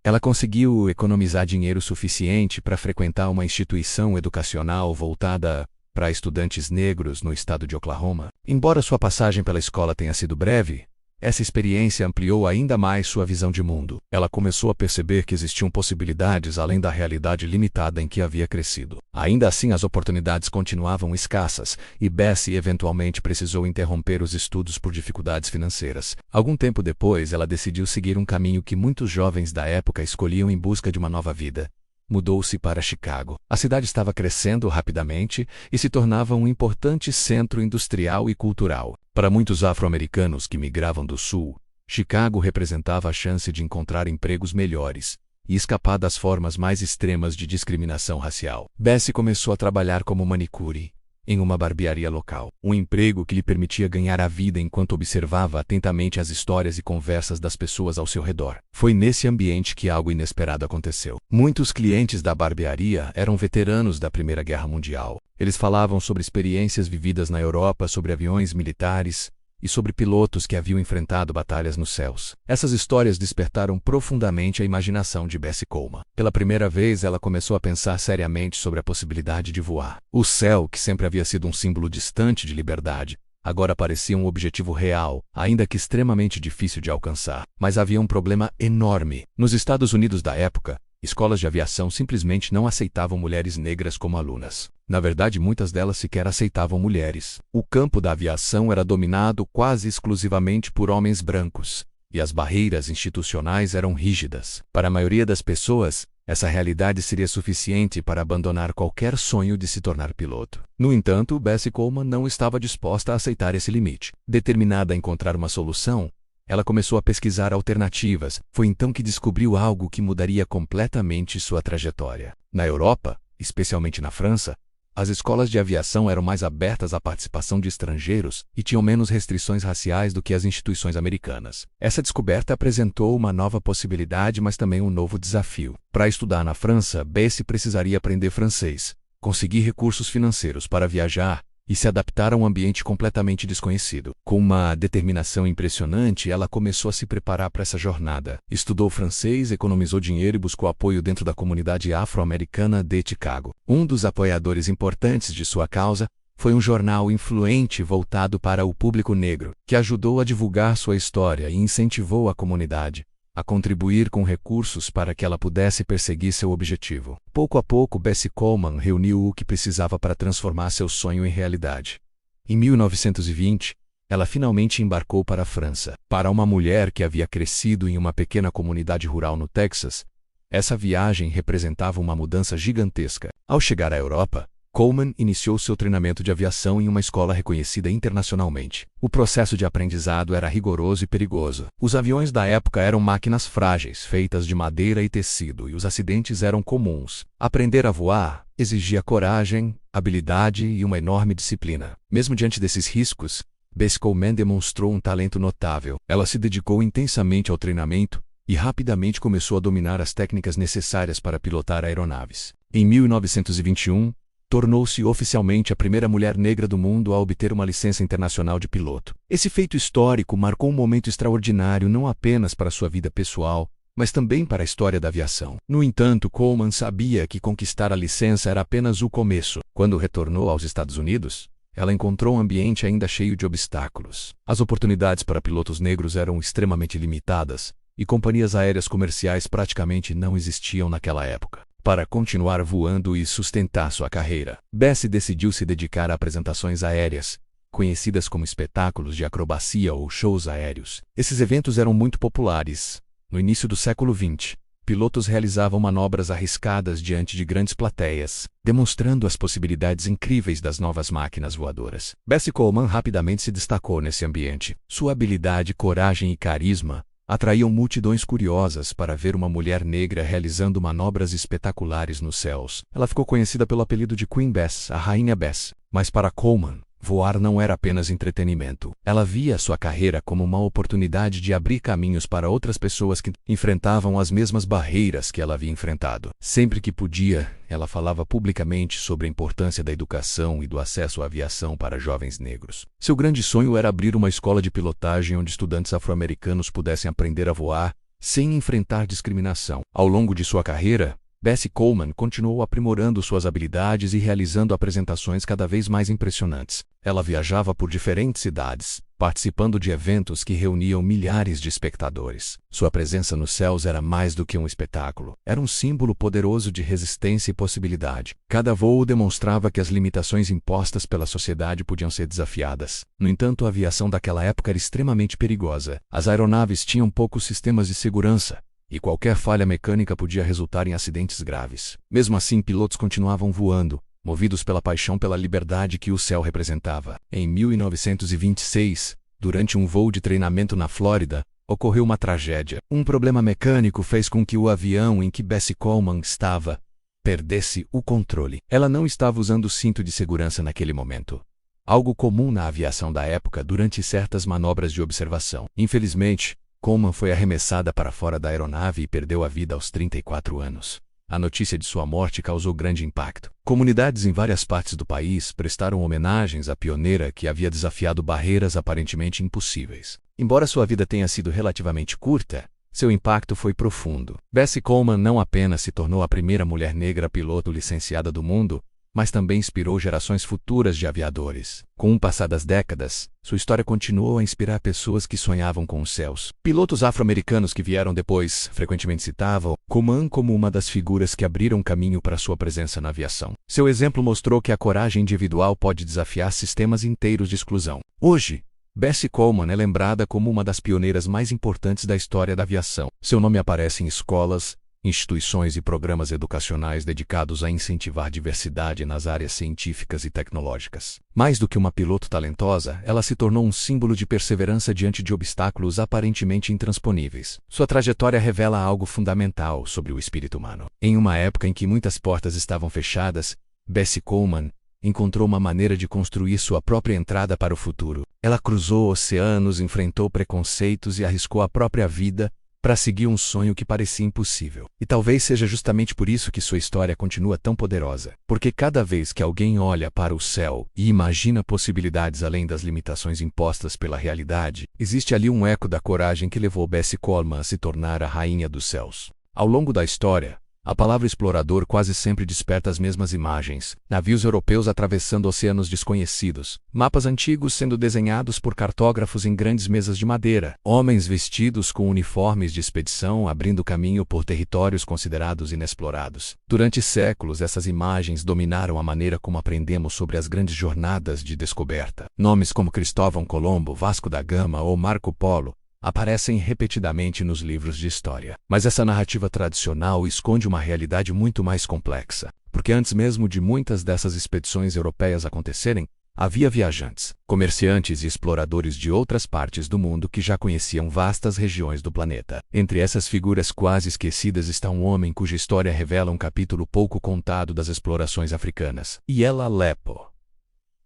Ela conseguiu economizar dinheiro suficiente para frequentar uma instituição educacional voltada para estudantes negros no estado de Oklahoma. Embora sua passagem pela escola tenha sido breve, essa experiência ampliou ainda mais sua visão de mundo. Ela começou a perceber que existiam possibilidades além da realidade limitada em que havia crescido. Ainda assim, as oportunidades continuavam escassas, e Bessie eventualmente precisou interromper os estudos por dificuldades financeiras. Algum tempo depois, ela decidiu seguir um caminho que muitos jovens da época escolhiam em busca de uma nova vida. Mudou-se para Chicago. A cidade estava crescendo rapidamente e se tornava um importante centro industrial e cultural. Para muitos afro-americanos que migravam do sul, Chicago representava a chance de encontrar empregos melhores e escapar das formas mais extremas de discriminação racial. Bessie começou a trabalhar como manicure em uma barbearia local, um emprego que lhe permitia ganhar a vida enquanto observava atentamente as histórias e conversas das pessoas ao seu redor. Foi nesse ambiente que algo inesperado aconteceu. Muitos clientes da barbearia eram veteranos da Primeira Guerra Mundial. Eles falavam sobre experiências vividas na Europa, sobre aviões militares e sobre pilotos que haviam enfrentado batalhas nos céus. Essas histórias despertaram profundamente a imaginação de Bessie Coleman. Pela primeira vez, ela começou a pensar seriamente sobre a possibilidade de voar. O céu, que sempre havia sido um símbolo distante de liberdade, agora parecia um objetivo real, ainda que extremamente difícil de alcançar. Mas havia um problema enorme. Nos Estados Unidos da época, escolas de aviação simplesmente não aceitavam mulheres negras como alunas. Na verdade, muitas delas sequer aceitavam mulheres. O campo da aviação era dominado quase exclusivamente por homens brancos, e as barreiras institucionais eram rígidas. Para a maioria das pessoas, essa realidade seria suficiente para abandonar qualquer sonho de se tornar piloto. No entanto, Bessie Coleman não estava disposta a aceitar esse limite. Determinada a encontrar uma solução, ela começou a pesquisar alternativas. Foi então que descobriu algo que mudaria completamente sua trajetória. Na Europa, especialmente na França, as escolas de aviação eram mais abertas à participação de estrangeiros e tinham menos restrições raciais do que as instituições americanas. Essa descoberta apresentou uma nova possibilidade, mas também um novo desafio. Para estudar na França, Bessie precisaria aprender francês, conseguir recursos financeiros para viajar e se adaptar a um ambiente completamente desconhecido. Com uma determinação impressionante, ela começou a se preparar para essa jornada. Estudou francês, economizou dinheiro e buscou apoio dentro da comunidade afro-americana de Chicago. Um dos apoiadores importantes de sua causa foi um jornal influente voltado para o público negro, que ajudou a divulgar sua história e incentivou a comunidade a contribuir com recursos para que ela pudesse perseguir seu objetivo. Pouco a pouco, Bessie Coleman reuniu o que precisava para transformar seu sonho em realidade. Em 1920, ela finalmente embarcou para a França. Para uma mulher que havia crescido em uma pequena comunidade rural no Texas, essa viagem representava uma mudança gigantesca. Ao chegar à Europa, Coleman iniciou seu treinamento de aviação em uma escola reconhecida internacionalmente. O processo de aprendizado era rigoroso e perigoso. Os aviões da época eram máquinas frágeis, feitas de madeira e tecido, e os acidentes eram comuns. Aprender a voar exigia coragem, habilidade e uma enorme disciplina. Mesmo diante desses riscos, Bessie Coleman demonstrou um talento notável. Ela se dedicou intensamente ao treinamento e rapidamente começou a dominar as técnicas necessárias para pilotar aeronaves. Em 1921, tornou-se oficialmente a primeira mulher negra do mundo a obter uma licença internacional de piloto. Esse feito histórico marcou um momento extraordinário não apenas para sua vida pessoal, mas também para a história da aviação. No entanto, Coleman sabia que conquistar a licença era apenas o começo. Quando retornou aos Estados Unidos, ela encontrou um ambiente ainda cheio de obstáculos. As oportunidades para pilotos negros eram extremamente limitadas, e companhias aéreas comerciais praticamente não existiam naquela época. Para continuar voando e sustentar sua carreira, Bessie decidiu se dedicar a apresentações aéreas, conhecidas como espetáculos de acrobacia ou shows aéreos. Esses eventos eram muito populares. No início do século XX, pilotos realizavam manobras arriscadas diante de grandes plateias, demonstrando as possibilidades incríveis das novas máquinas voadoras. Bessie Coleman rapidamente se destacou nesse ambiente. Sua habilidade, coragem e carisma atraíam multidões curiosas para ver uma mulher negra realizando manobras espetaculares nos céus. Ela ficou conhecida pelo apelido de Queen Bess, a Rainha Bess. Mas para Coleman, voar não era apenas entretenimento. Ela via sua carreira como uma oportunidade de abrir caminhos para outras pessoas que enfrentavam as mesmas barreiras que ela havia enfrentado. Sempre que podia, ela falava publicamente sobre a importância da educação e do acesso à aviação para jovens negros. Seu grande sonho era abrir uma escola de pilotagem onde estudantes afro-americanos pudessem aprender a voar sem enfrentar discriminação. Ao longo de sua carreira, Bessie Coleman continuou aprimorando suas habilidades e realizando apresentações cada vez mais impressionantes. Ela viajava por diferentes cidades, participando de eventos que reuniam milhares de espectadores. Sua presença nos céus era mais do que um espetáculo. Era um símbolo poderoso de resistência e possibilidade. Cada voo demonstrava que as limitações impostas pela sociedade podiam ser desafiadas. No entanto, a aviação daquela época era extremamente perigosa. As aeronaves tinham poucos sistemas de segurança, e qualquer falha mecânica podia resultar em acidentes graves. Mesmo assim, pilotos continuavam voando, movidos pela paixão pela liberdade que o céu representava. Em 1926, durante um voo de treinamento na Flórida, ocorreu uma tragédia. Um problema mecânico fez com que o avião em que Bessie Coleman estava perdesse o controle. Ela não estava usando o cinto de segurança naquele momento, algo comum na aviação da época durante certas manobras de observação. Infelizmente, Coleman foi arremessada para fora da aeronave e perdeu a vida aos 34 anos. A notícia de sua morte causou grande impacto. Comunidades em várias partes do país prestaram homenagens à pioneira que havia desafiado barreiras aparentemente impossíveis. Embora sua vida tenha sido relativamente curta, seu impacto foi profundo. Bessie Coleman não apenas se tornou a primeira mulher negra piloto licenciada do mundo, mas também inspirou gerações futuras de aviadores. Com o passar das décadas, sua história continuou a inspirar pessoas que sonhavam com os céus. Pilotos afro-americanos que vieram depois frequentemente citavam Coleman como uma das figuras que abriram caminho para sua presença na aviação. Seu exemplo mostrou que a coragem individual pode desafiar sistemas inteiros de exclusão. Hoje, Bessie Coleman é lembrada como uma das pioneiras mais importantes da história da aviação. Seu nome aparece em escolas, instituições e programas educacionais dedicados a incentivar diversidade nas áreas científicas e tecnológicas. Mais do que uma piloto talentosa, ela se tornou um símbolo de perseverança diante de obstáculos aparentemente intransponíveis. Sua trajetória revela algo fundamental sobre o espírito humano. Em uma época em que muitas portas estavam fechadas, Bessie Coleman encontrou uma maneira de construir sua própria entrada para o futuro. Ela cruzou oceanos, enfrentou preconceitos e arriscou a própria vida para seguir um sonho que parecia impossível. E talvez seja justamente por isso que sua história continua tão poderosa. Porque cada vez que alguém olha para o céu e imagina possibilidades além das limitações impostas pela realidade, existe ali um eco da coragem que levou Bessie Coleman a se tornar a rainha dos céus. Ao longo da história, a palavra explorador quase sempre desperta as mesmas imagens: navios europeus atravessando oceanos desconhecidos, mapas antigos sendo desenhados por cartógrafos em grandes mesas de madeira, homens vestidos com uniformes de expedição abrindo caminho por territórios considerados inexplorados. Durante séculos, essas imagens dominaram a maneira como aprendemos sobre as grandes jornadas de descoberta. Nomes como Cristóvão Colombo, Vasco da Gama ou Marco Polo aparecem repetidamente nos livros de história. Mas essa narrativa tradicional esconde uma realidade muito mais complexa, porque antes mesmo de muitas dessas expedições europeias acontecerem, havia viajantes, comerciantes e exploradores de outras partes do mundo que já conheciam vastas regiões do planeta. Entre essas figuras quase esquecidas está um homem cuja história revela um capítulo pouco contado das explorações africanas: Yella Lepo.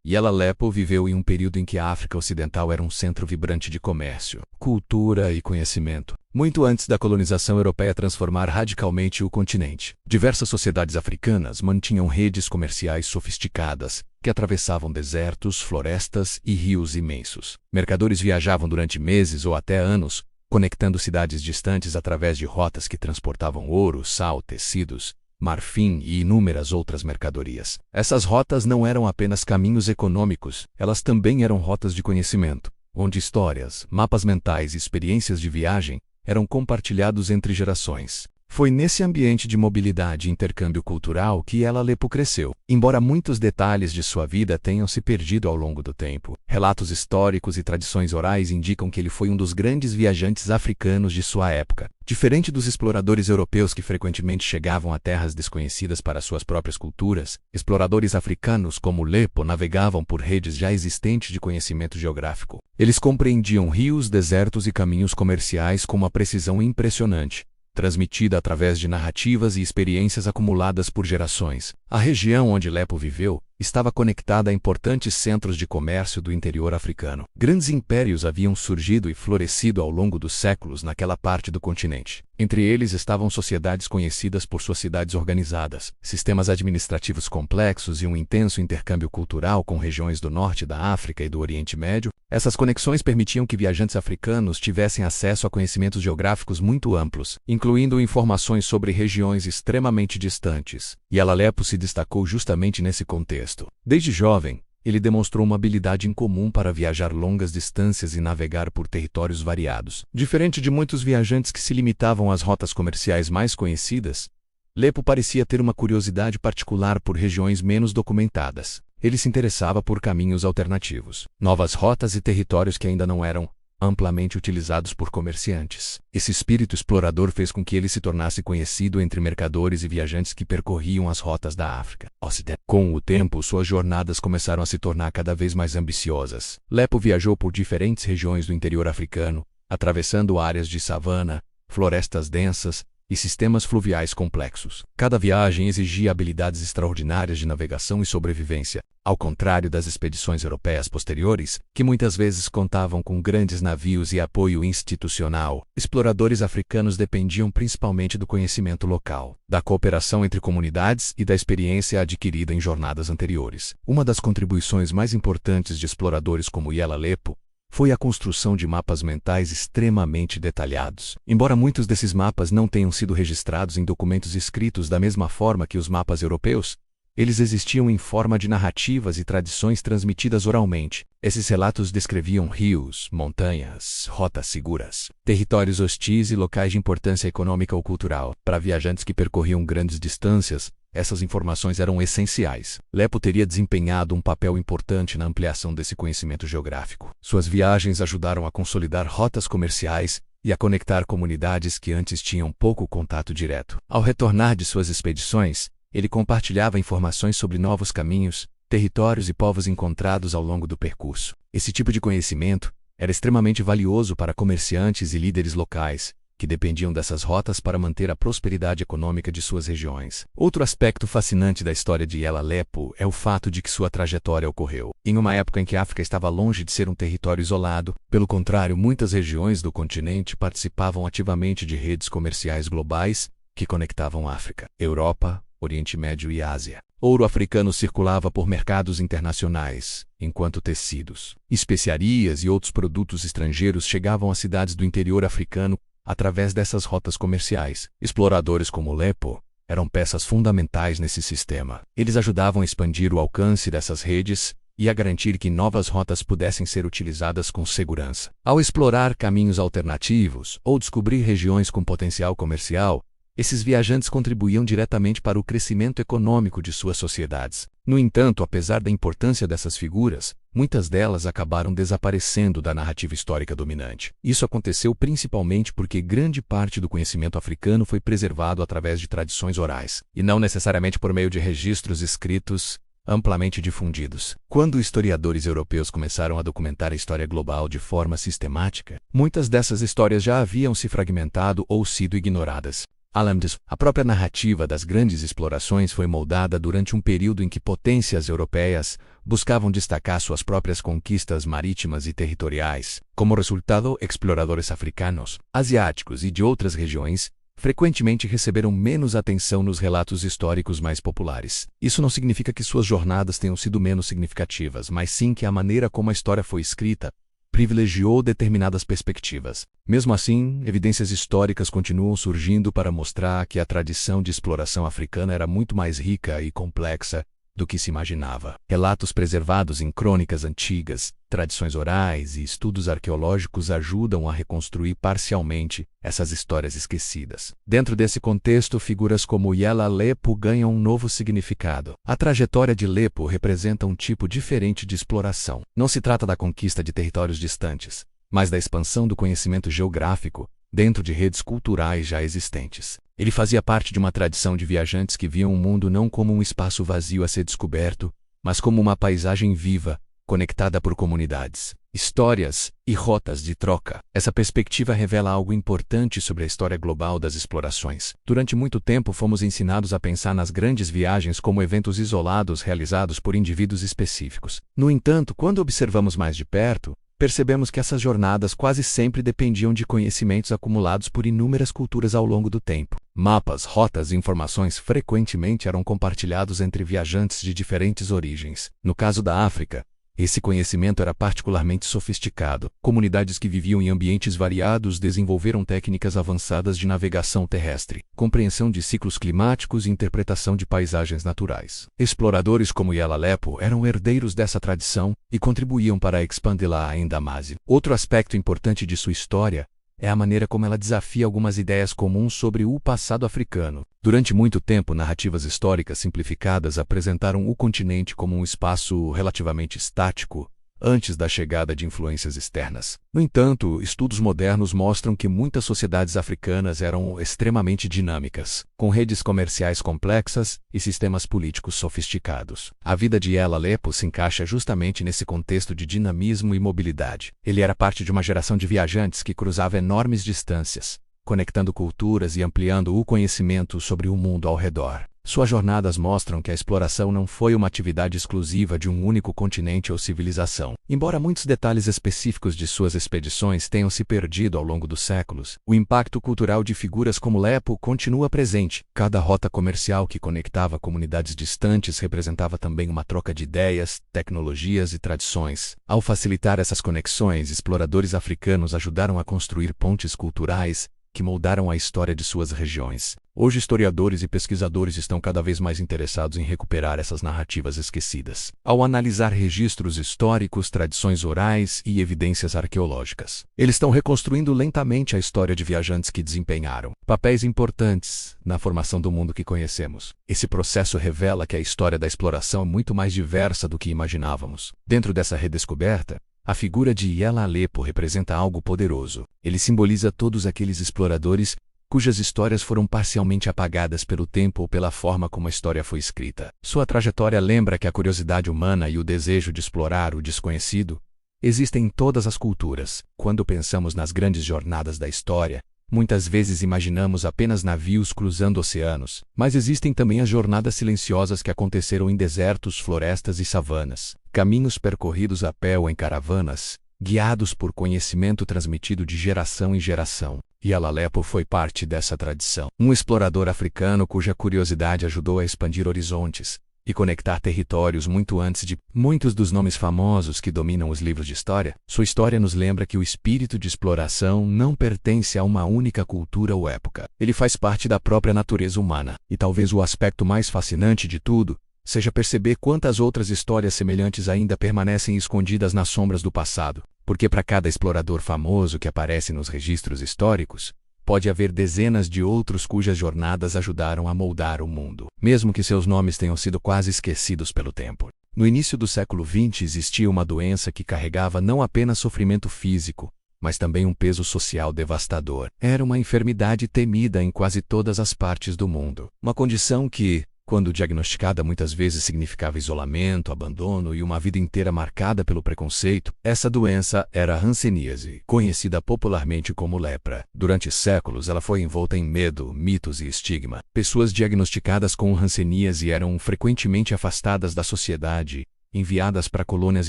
Yella Lepo viveu em um período em que a África Ocidental era um centro vibrante de comércio, cultura e conhecimento, muito antes da colonização europeia transformar radicalmente o continente. Diversas sociedades africanas mantinham redes comerciais sofisticadas, que atravessavam desertos, florestas e rios imensos. Mercadores viajavam durante meses ou até anos, conectando cidades distantes através de rotas que transportavam ouro, sal, tecidos, marfim e inúmeras outras mercadorias. Essas rotas não eram apenas caminhos econômicos, elas também eram rotas de conhecimento, onde histórias, mapas mentais e experiências de viagem eram compartilhados entre gerações. Foi nesse ambiente de mobilidade e intercâmbio cultural que Yella Lepo cresceu. Embora muitos detalhes de sua vida tenham se perdido ao longo do tempo, relatos históricos e tradições orais indicam que ele foi um dos grandes viajantes africanos de sua época. Diferente dos exploradores europeus que frequentemente chegavam a terras desconhecidas para suas próprias culturas, exploradores africanos como Lepo navegavam por redes já existentes de conhecimento geográfico. Eles compreendiam rios, desertos e caminhos comerciais com uma precisão impressionante, transmitida através de narrativas e experiências acumuladas por gerações. A região onde Lepo viveu estava conectada a importantes centros de comércio do interior africano. Grandes impérios haviam surgido e florescido ao longo dos séculos naquela parte do continente. Entre eles estavam sociedades conhecidas por suas cidades organizadas, sistemas administrativos complexos e um intenso intercâmbio cultural com regiões do norte da África e do Oriente Médio. Essas conexões permitiam que viajantes africanos tivessem acesso a conhecimentos geográficos muito amplos, incluindo informações sobre regiões extremamente distantes. Yella Lepo se destacou justamente nesse contexto. Desde jovem, ele demonstrou uma habilidade incomum para viajar longas distâncias e navegar por territórios variados. Diferente de muitos viajantes que se limitavam às rotas comerciais mais conhecidas, Lepo parecia ter uma curiosidade particular por regiões menos documentadas. Ele se interessava por caminhos alternativos, novas rotas e territórios que ainda não eram amplamente utilizados por comerciantes. Esse espírito explorador fez com que ele se tornasse conhecido entre mercadores e viajantes que percorriam as rotas da África Ocidental. Com o tempo, suas jornadas começaram a se tornar cada vez mais ambiciosas. Lepo viajou por diferentes regiões do interior africano, atravessando áreas de savana, florestas densas e sistemas fluviais complexos. Cada viagem exigia habilidades extraordinárias de navegação e sobrevivência, ao contrário das expedições europeias posteriores, que muitas vezes contavam com grandes navios e apoio institucional. Exploradores africanos dependiam principalmente do conhecimento local, da cooperação entre comunidades e da experiência adquirida em jornadas anteriores. Uma das contribuições mais importantes de exploradores como Yella Lepo foi a construção de mapas mentais extremamente detalhados. Embora muitos desses mapas não tenham sido registrados em documentos escritos da mesma forma que os mapas europeus, eles existiam em forma de narrativas e tradições transmitidas oralmente. Esses relatos descreviam rios, montanhas, rotas seguras, territórios hostis e locais de importância econômica ou cultural. Para viajantes que percorriam grandes distâncias, essas informações eram essenciais. Lepo teria desempenhado um papel importante na ampliação desse conhecimento geográfico. Suas viagens ajudaram a consolidar rotas comerciais e a conectar comunidades que antes tinham pouco contato direto. Ao retornar de suas expedições, ele compartilhava informações sobre novos caminhos, territórios e povos encontrados ao longo do percurso. Esse tipo de conhecimento era extremamente valioso para comerciantes e líderes locais, que dependiam dessas rotas para manter a prosperidade econômica de suas regiões. Outro aspecto fascinante da história de Ella Lepo é o fato de que sua trajetória ocorreu em uma época em que a África estava longe de ser um território isolado. Pelo contrário, muitas regiões do continente participavam ativamente de redes comerciais globais que conectavam África, Europa, Oriente Médio e Ásia. Ouro africano circulava por mercados internacionais, enquanto tecidos, especiarias e outros produtos estrangeiros chegavam às cidades do interior africano através dessas rotas comerciais. Exploradores como Lepo eram peças fundamentais nesse sistema. Eles ajudavam a expandir o alcance dessas redes e a garantir que novas rotas pudessem ser utilizadas com segurança. Ao explorar caminhos alternativos ou descobrir regiões com potencial comercial, esses viajantes contribuíam diretamente para o crescimento econômico de suas sociedades. No entanto, apesar da importância dessas figuras, muitas delas acabaram desaparecendo da narrativa histórica dominante. Isso aconteceu principalmente porque grande parte do conhecimento africano foi preservado através de tradições orais, e não necessariamente por meio de registros escritos amplamente difundidos. Quando historiadores europeus começaram a documentar a história global de forma sistemática, muitas dessas histórias já haviam se fragmentado ou sido ignoradas. Além disso, a própria narrativa das grandes explorações foi moldada durante um período em que potências europeias buscavam destacar suas próprias conquistas marítimas e territoriais. Como resultado, exploradores africanos, asiáticos e de outras regiões frequentemente receberam menos atenção nos relatos históricos mais populares. Isso não significa que suas jornadas tenham sido menos significativas, mas sim que a maneira como a história foi escrita privilegiou determinadas perspectivas. Mesmo assim, evidências históricas continuam surgindo para mostrar que a tradição de exploração africana era muito mais rica e complexa do que se imaginava. Relatos preservados em crônicas antigas, tradições orais e estudos arqueológicos ajudam a reconstruir parcialmente essas histórias esquecidas. Dentro desse contexto, figuras como Ella Lepo ganham um novo significado. A trajetória de Lepo representa um tipo diferente de exploração. Não se trata da conquista de territórios distantes, mas da expansão do conhecimento geográfico dentro de redes culturais já existentes. Ele fazia parte de uma tradição de viajantes que viam o mundo não como um espaço vazio a ser descoberto, mas como uma paisagem viva, conectada por comunidades, histórias e rotas de troca. Essa perspectiva revela algo importante sobre a história global das explorações. Durante muito tempo fomos ensinados a pensar nas grandes viagens como eventos isolados realizados por indivíduos específicos. No entanto, quando observamos mais de perto, percebemos que essas jornadas quase sempre dependiam de conhecimentos acumulados por inúmeras culturas ao longo do tempo. Mapas, rotas e informações frequentemente eram compartilhados entre viajantes de diferentes origens. No caso da África, esse conhecimento era particularmente sofisticado. Comunidades que viviam em ambientes variados desenvolveram técnicas avançadas de navegação terrestre, compreensão de ciclos climáticos e interpretação de paisagens naturais. Exploradores como Ella Lepo eram herdeiros dessa tradição e contribuíam para expandi-la ainda mais. Outro aspecto importante de sua história é a maneira como ela desafia algumas ideias comuns sobre o passado africano. Durante muito tempo, narrativas históricas simplificadas apresentaram o continente como um espaço relativamente estático, antes da chegada de influências externas. No entanto, estudos modernos mostram que muitas sociedades africanas eram extremamente dinâmicas, com redes comerciais complexas e sistemas políticos sofisticados. A vida de Ella Lepo se encaixa justamente nesse contexto de dinamismo e mobilidade. Ele era parte de uma geração de viajantes que cruzava enormes distâncias, conectando culturas e ampliando o conhecimento sobre o mundo ao redor. Suas jornadas mostram que a exploração não foi uma atividade exclusiva de um único continente ou civilização. Embora muitos detalhes específicos de suas expedições tenham se perdido ao longo dos séculos, o impacto cultural de figuras como Lepo continua presente. Cada rota comercial que conectava comunidades distantes representava também uma troca de ideias, tecnologias e tradições. Ao facilitar essas conexões, exploradores africanos ajudaram a construir pontes culturais que moldaram a história de suas regiões. Hoje, historiadores e pesquisadores estão cada vez mais interessados em recuperar essas narrativas esquecidas, ao analisar registros históricos, tradições orais e evidências arqueológicas. Eles estão reconstruindo lentamente a história de viajantes que desempenharam papéis importantes na formação do mundo que conhecemos. Esse processo revela que a história da exploração é muito mais diversa do que imaginávamos. Dentro dessa redescoberta, a figura de Ella Lepo representa algo poderoso. Ele simboliza todos aqueles exploradores cujas histórias foram parcialmente apagadas pelo tempo ou pela forma como a história foi escrita. Sua trajetória lembra que a curiosidade humana e o desejo de explorar o desconhecido existem em todas as culturas. Quando pensamos nas grandes jornadas da história, Muitas vezes imaginamos apenas navios cruzando oceanos, mas existem também as jornadas silenciosas que aconteceram em desertos, florestas e savanas. Caminhos percorridos a pé ou em caravanas, guiados por conhecimento transmitido de geração em geração. E Al-Aleppo foi parte dessa tradição. Um explorador africano cuja curiosidade ajudou a expandir horizontes e conectar territórios muito antes de muitos dos nomes famosos que dominam os livros de história. Sua história nos lembra que o espírito de exploração não pertence a uma única cultura ou época. Ele faz parte da própria natureza humana. E talvez o aspecto mais fascinante de tudo seja perceber quantas outras histórias semelhantes ainda permanecem escondidas nas sombras do passado. Porque para cada explorador famoso que aparece nos registros históricos, pode haver dezenas de outros cujas jornadas ajudaram a moldar o mundo, mesmo que seus nomes tenham sido quase esquecidos pelo tempo. No início do século XX existia uma doença que carregava não apenas sofrimento físico, mas também um peso social devastador. Era uma enfermidade temida em quase todas as partes do mundo. Uma condição que, quando diagnosticada, muitas vezes significava isolamento, abandono e uma vida inteira marcada pelo preconceito. Essa doença era a hanseníase, conhecida popularmente como lepra. Durante séculos, ela foi envolta em medo, mitos e estigma. Pessoas diagnosticadas com hanseníase eram frequentemente afastadas da sociedade, enviadas para colônias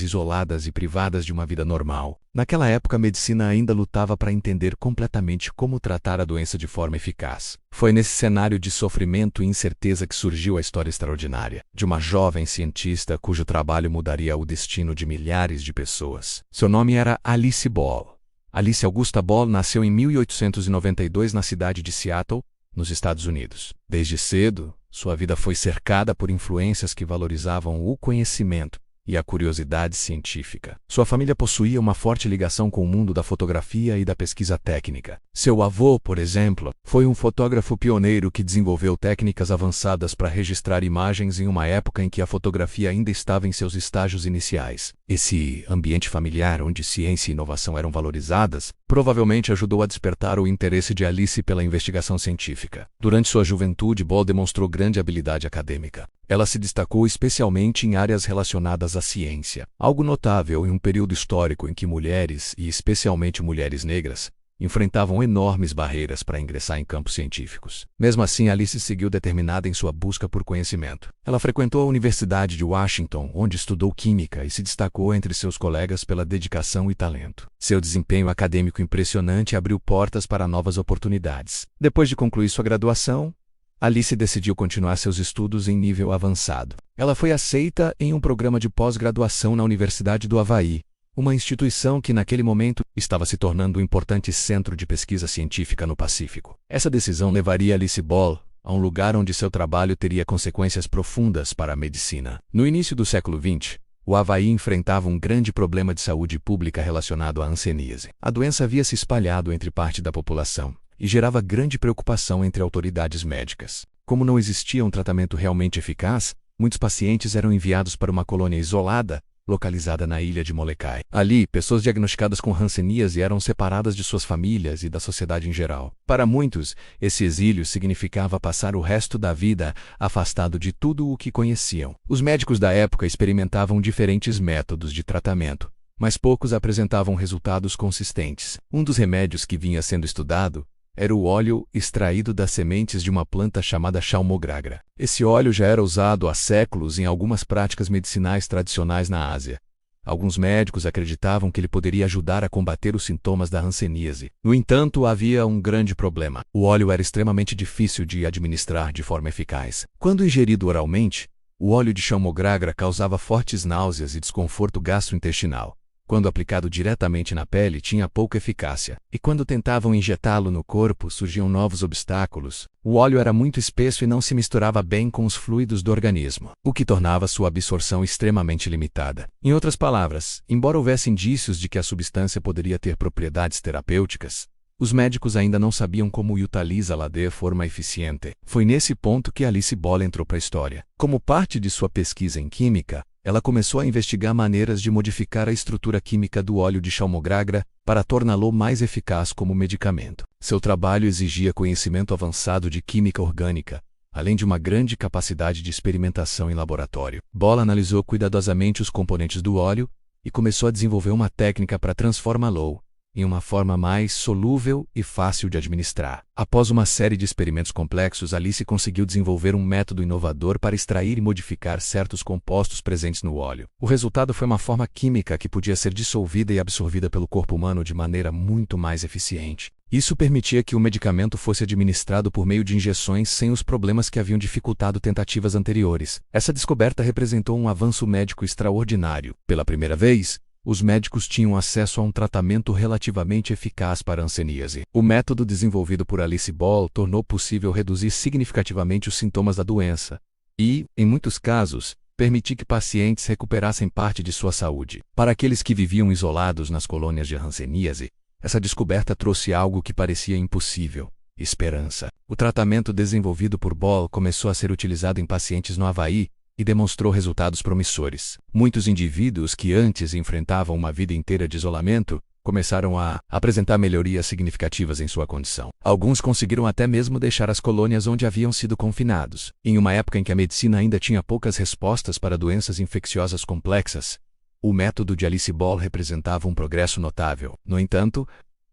isoladas e privadas de uma vida normal. Naquela época, a medicina ainda lutava para entender completamente como tratar a doença de forma eficaz. Foi nesse cenário de sofrimento e incerteza que surgiu a história extraordinária de uma jovem cientista cujo trabalho mudaria o destino de milhares de pessoas. Seu nome era Alice Ball. Alice Augusta Ball nasceu em 1892 na cidade de Seattle, nos Estados Unidos. Desde cedo, sua vida foi cercada por influências que valorizavam o conhecimento e a curiosidade científica. Sua família possuía uma forte ligação com o mundo da fotografia e da pesquisa técnica. Seu avô, por exemplo, foi um fotógrafo pioneiro que desenvolveu técnicas avançadas para registrar imagens em uma época em que a fotografia ainda estava em seus estágios iniciais. Esse ambiente familiar onde ciência e inovação eram valorizadas provavelmente ajudou a despertar o interesse de Alice pela investigação científica. Durante sua juventude, Ball demonstrou grande habilidade acadêmica. Ela se destacou especialmente em áreas relacionadas à ciência, algo notável em um período histórico em que mulheres, e especialmente mulheres negras, enfrentavam enormes barreiras para ingressar em campos científicos. Mesmo assim, Alice seguiu determinada em sua busca por conhecimento. Ela frequentou a Universidade de Washington, onde estudou química e se destacou entre seus colegas pela dedicação e talento. Seu desempenho acadêmico impressionante abriu portas para novas oportunidades. Depois de concluir sua graduação, Alice decidiu continuar seus estudos em nível avançado. Ela foi aceita em um programa de pós-graduação na Universidade do Havaí, uma instituição que naquele momento estava se tornando um importante centro de pesquisa científica no Pacífico. Essa decisão levaria Alice Ball a um lugar onde seu trabalho teria consequências profundas para a medicina. No início do século XX, o Havaí enfrentava um grande problema de saúde pública relacionado à hanseníase. A doença havia se espalhado entre parte da população e gerava grande preocupação entre autoridades médicas. Como não existia um tratamento realmente eficaz, muitos pacientes eram enviados para uma colônia isolada, localizada na ilha de Molokai. Ali, pessoas diagnosticadas com hanseníase eram separadas de suas famílias e da sociedade em geral. Para muitos, esse exílio significava passar o resto da vida afastado de tudo o que conheciam. Os médicos da época experimentavam diferentes métodos de tratamento, mas poucos apresentavam resultados consistentes. Um dos remédios que vinha sendo estudado era o óleo extraído das sementes de uma planta chamada Chalmogragra. Esse óleo já era usado há séculos em algumas práticas medicinais tradicionais na Ásia. Alguns médicos acreditavam que ele poderia ajudar a combater os sintomas da hanseníase. No entanto, havia um grande problema. O óleo era extremamente difícil de administrar de forma eficaz. Quando ingerido oralmente, o óleo de Chalmogragra causava fortes náuseas e desconforto gastrointestinal. Quando aplicado diretamente na pele, tinha pouca eficácia. E quando tentavam injetá-lo no corpo, surgiam novos obstáculos. O óleo era muito espesso e não se misturava bem com os fluidos do organismo, o que tornava sua absorção extremamente limitada. Em outras palavras, embora houvesse indícios de que a substância poderia ter propriedades terapêuticas, os médicos ainda não sabiam como utiliza-la de forma eficiente. Foi nesse ponto que Alice Ball entrou para a história. Como parte de sua pesquisa em química, ela começou a investigar maneiras de modificar a estrutura química do óleo de Chalmogragra para torná-lo mais eficaz como medicamento. Seu trabalho exigia conhecimento avançado de química orgânica, além de uma grande capacidade de experimentação em laboratório. Ball analisou cuidadosamente os componentes do óleo e começou a desenvolver uma técnica para transformá-lo em uma forma mais solúvel e fácil de administrar. Após uma série de experimentos complexos, Alice conseguiu desenvolver um método inovador para extrair e modificar certos compostos presentes no óleo. O resultado foi uma forma química que podia ser dissolvida e absorvida pelo corpo humano de maneira muito mais eficiente. Isso permitia que o medicamento fosse administrado por meio de injeções sem os problemas que haviam dificultado tentativas anteriores. Essa descoberta representou um avanço médico extraordinário. Pela primeira vez, os médicos tinham acesso a um tratamento relativamente eficaz para a hanseníase. O método desenvolvido por Alice Ball tornou possível reduzir significativamente os sintomas da doença e, em muitos casos, permitir que pacientes recuperassem parte de sua saúde. Para aqueles que viviam isolados nas colônias de hanseníase, essa descoberta trouxe algo que parecia impossível: esperança. O tratamento desenvolvido por Ball começou a ser utilizado em pacientes no Havaí e demonstrou resultados promissores. Muitos indivíduos que antes enfrentavam uma vida inteira de isolamento começaram a apresentar melhorias significativas em sua condição. Alguns conseguiram até mesmo deixar as colônias onde haviam sido confinados. Em uma época em que a medicina ainda tinha poucas respostas para doenças infecciosas complexas, o método de Alice Ball representava um progresso notável. No entanto,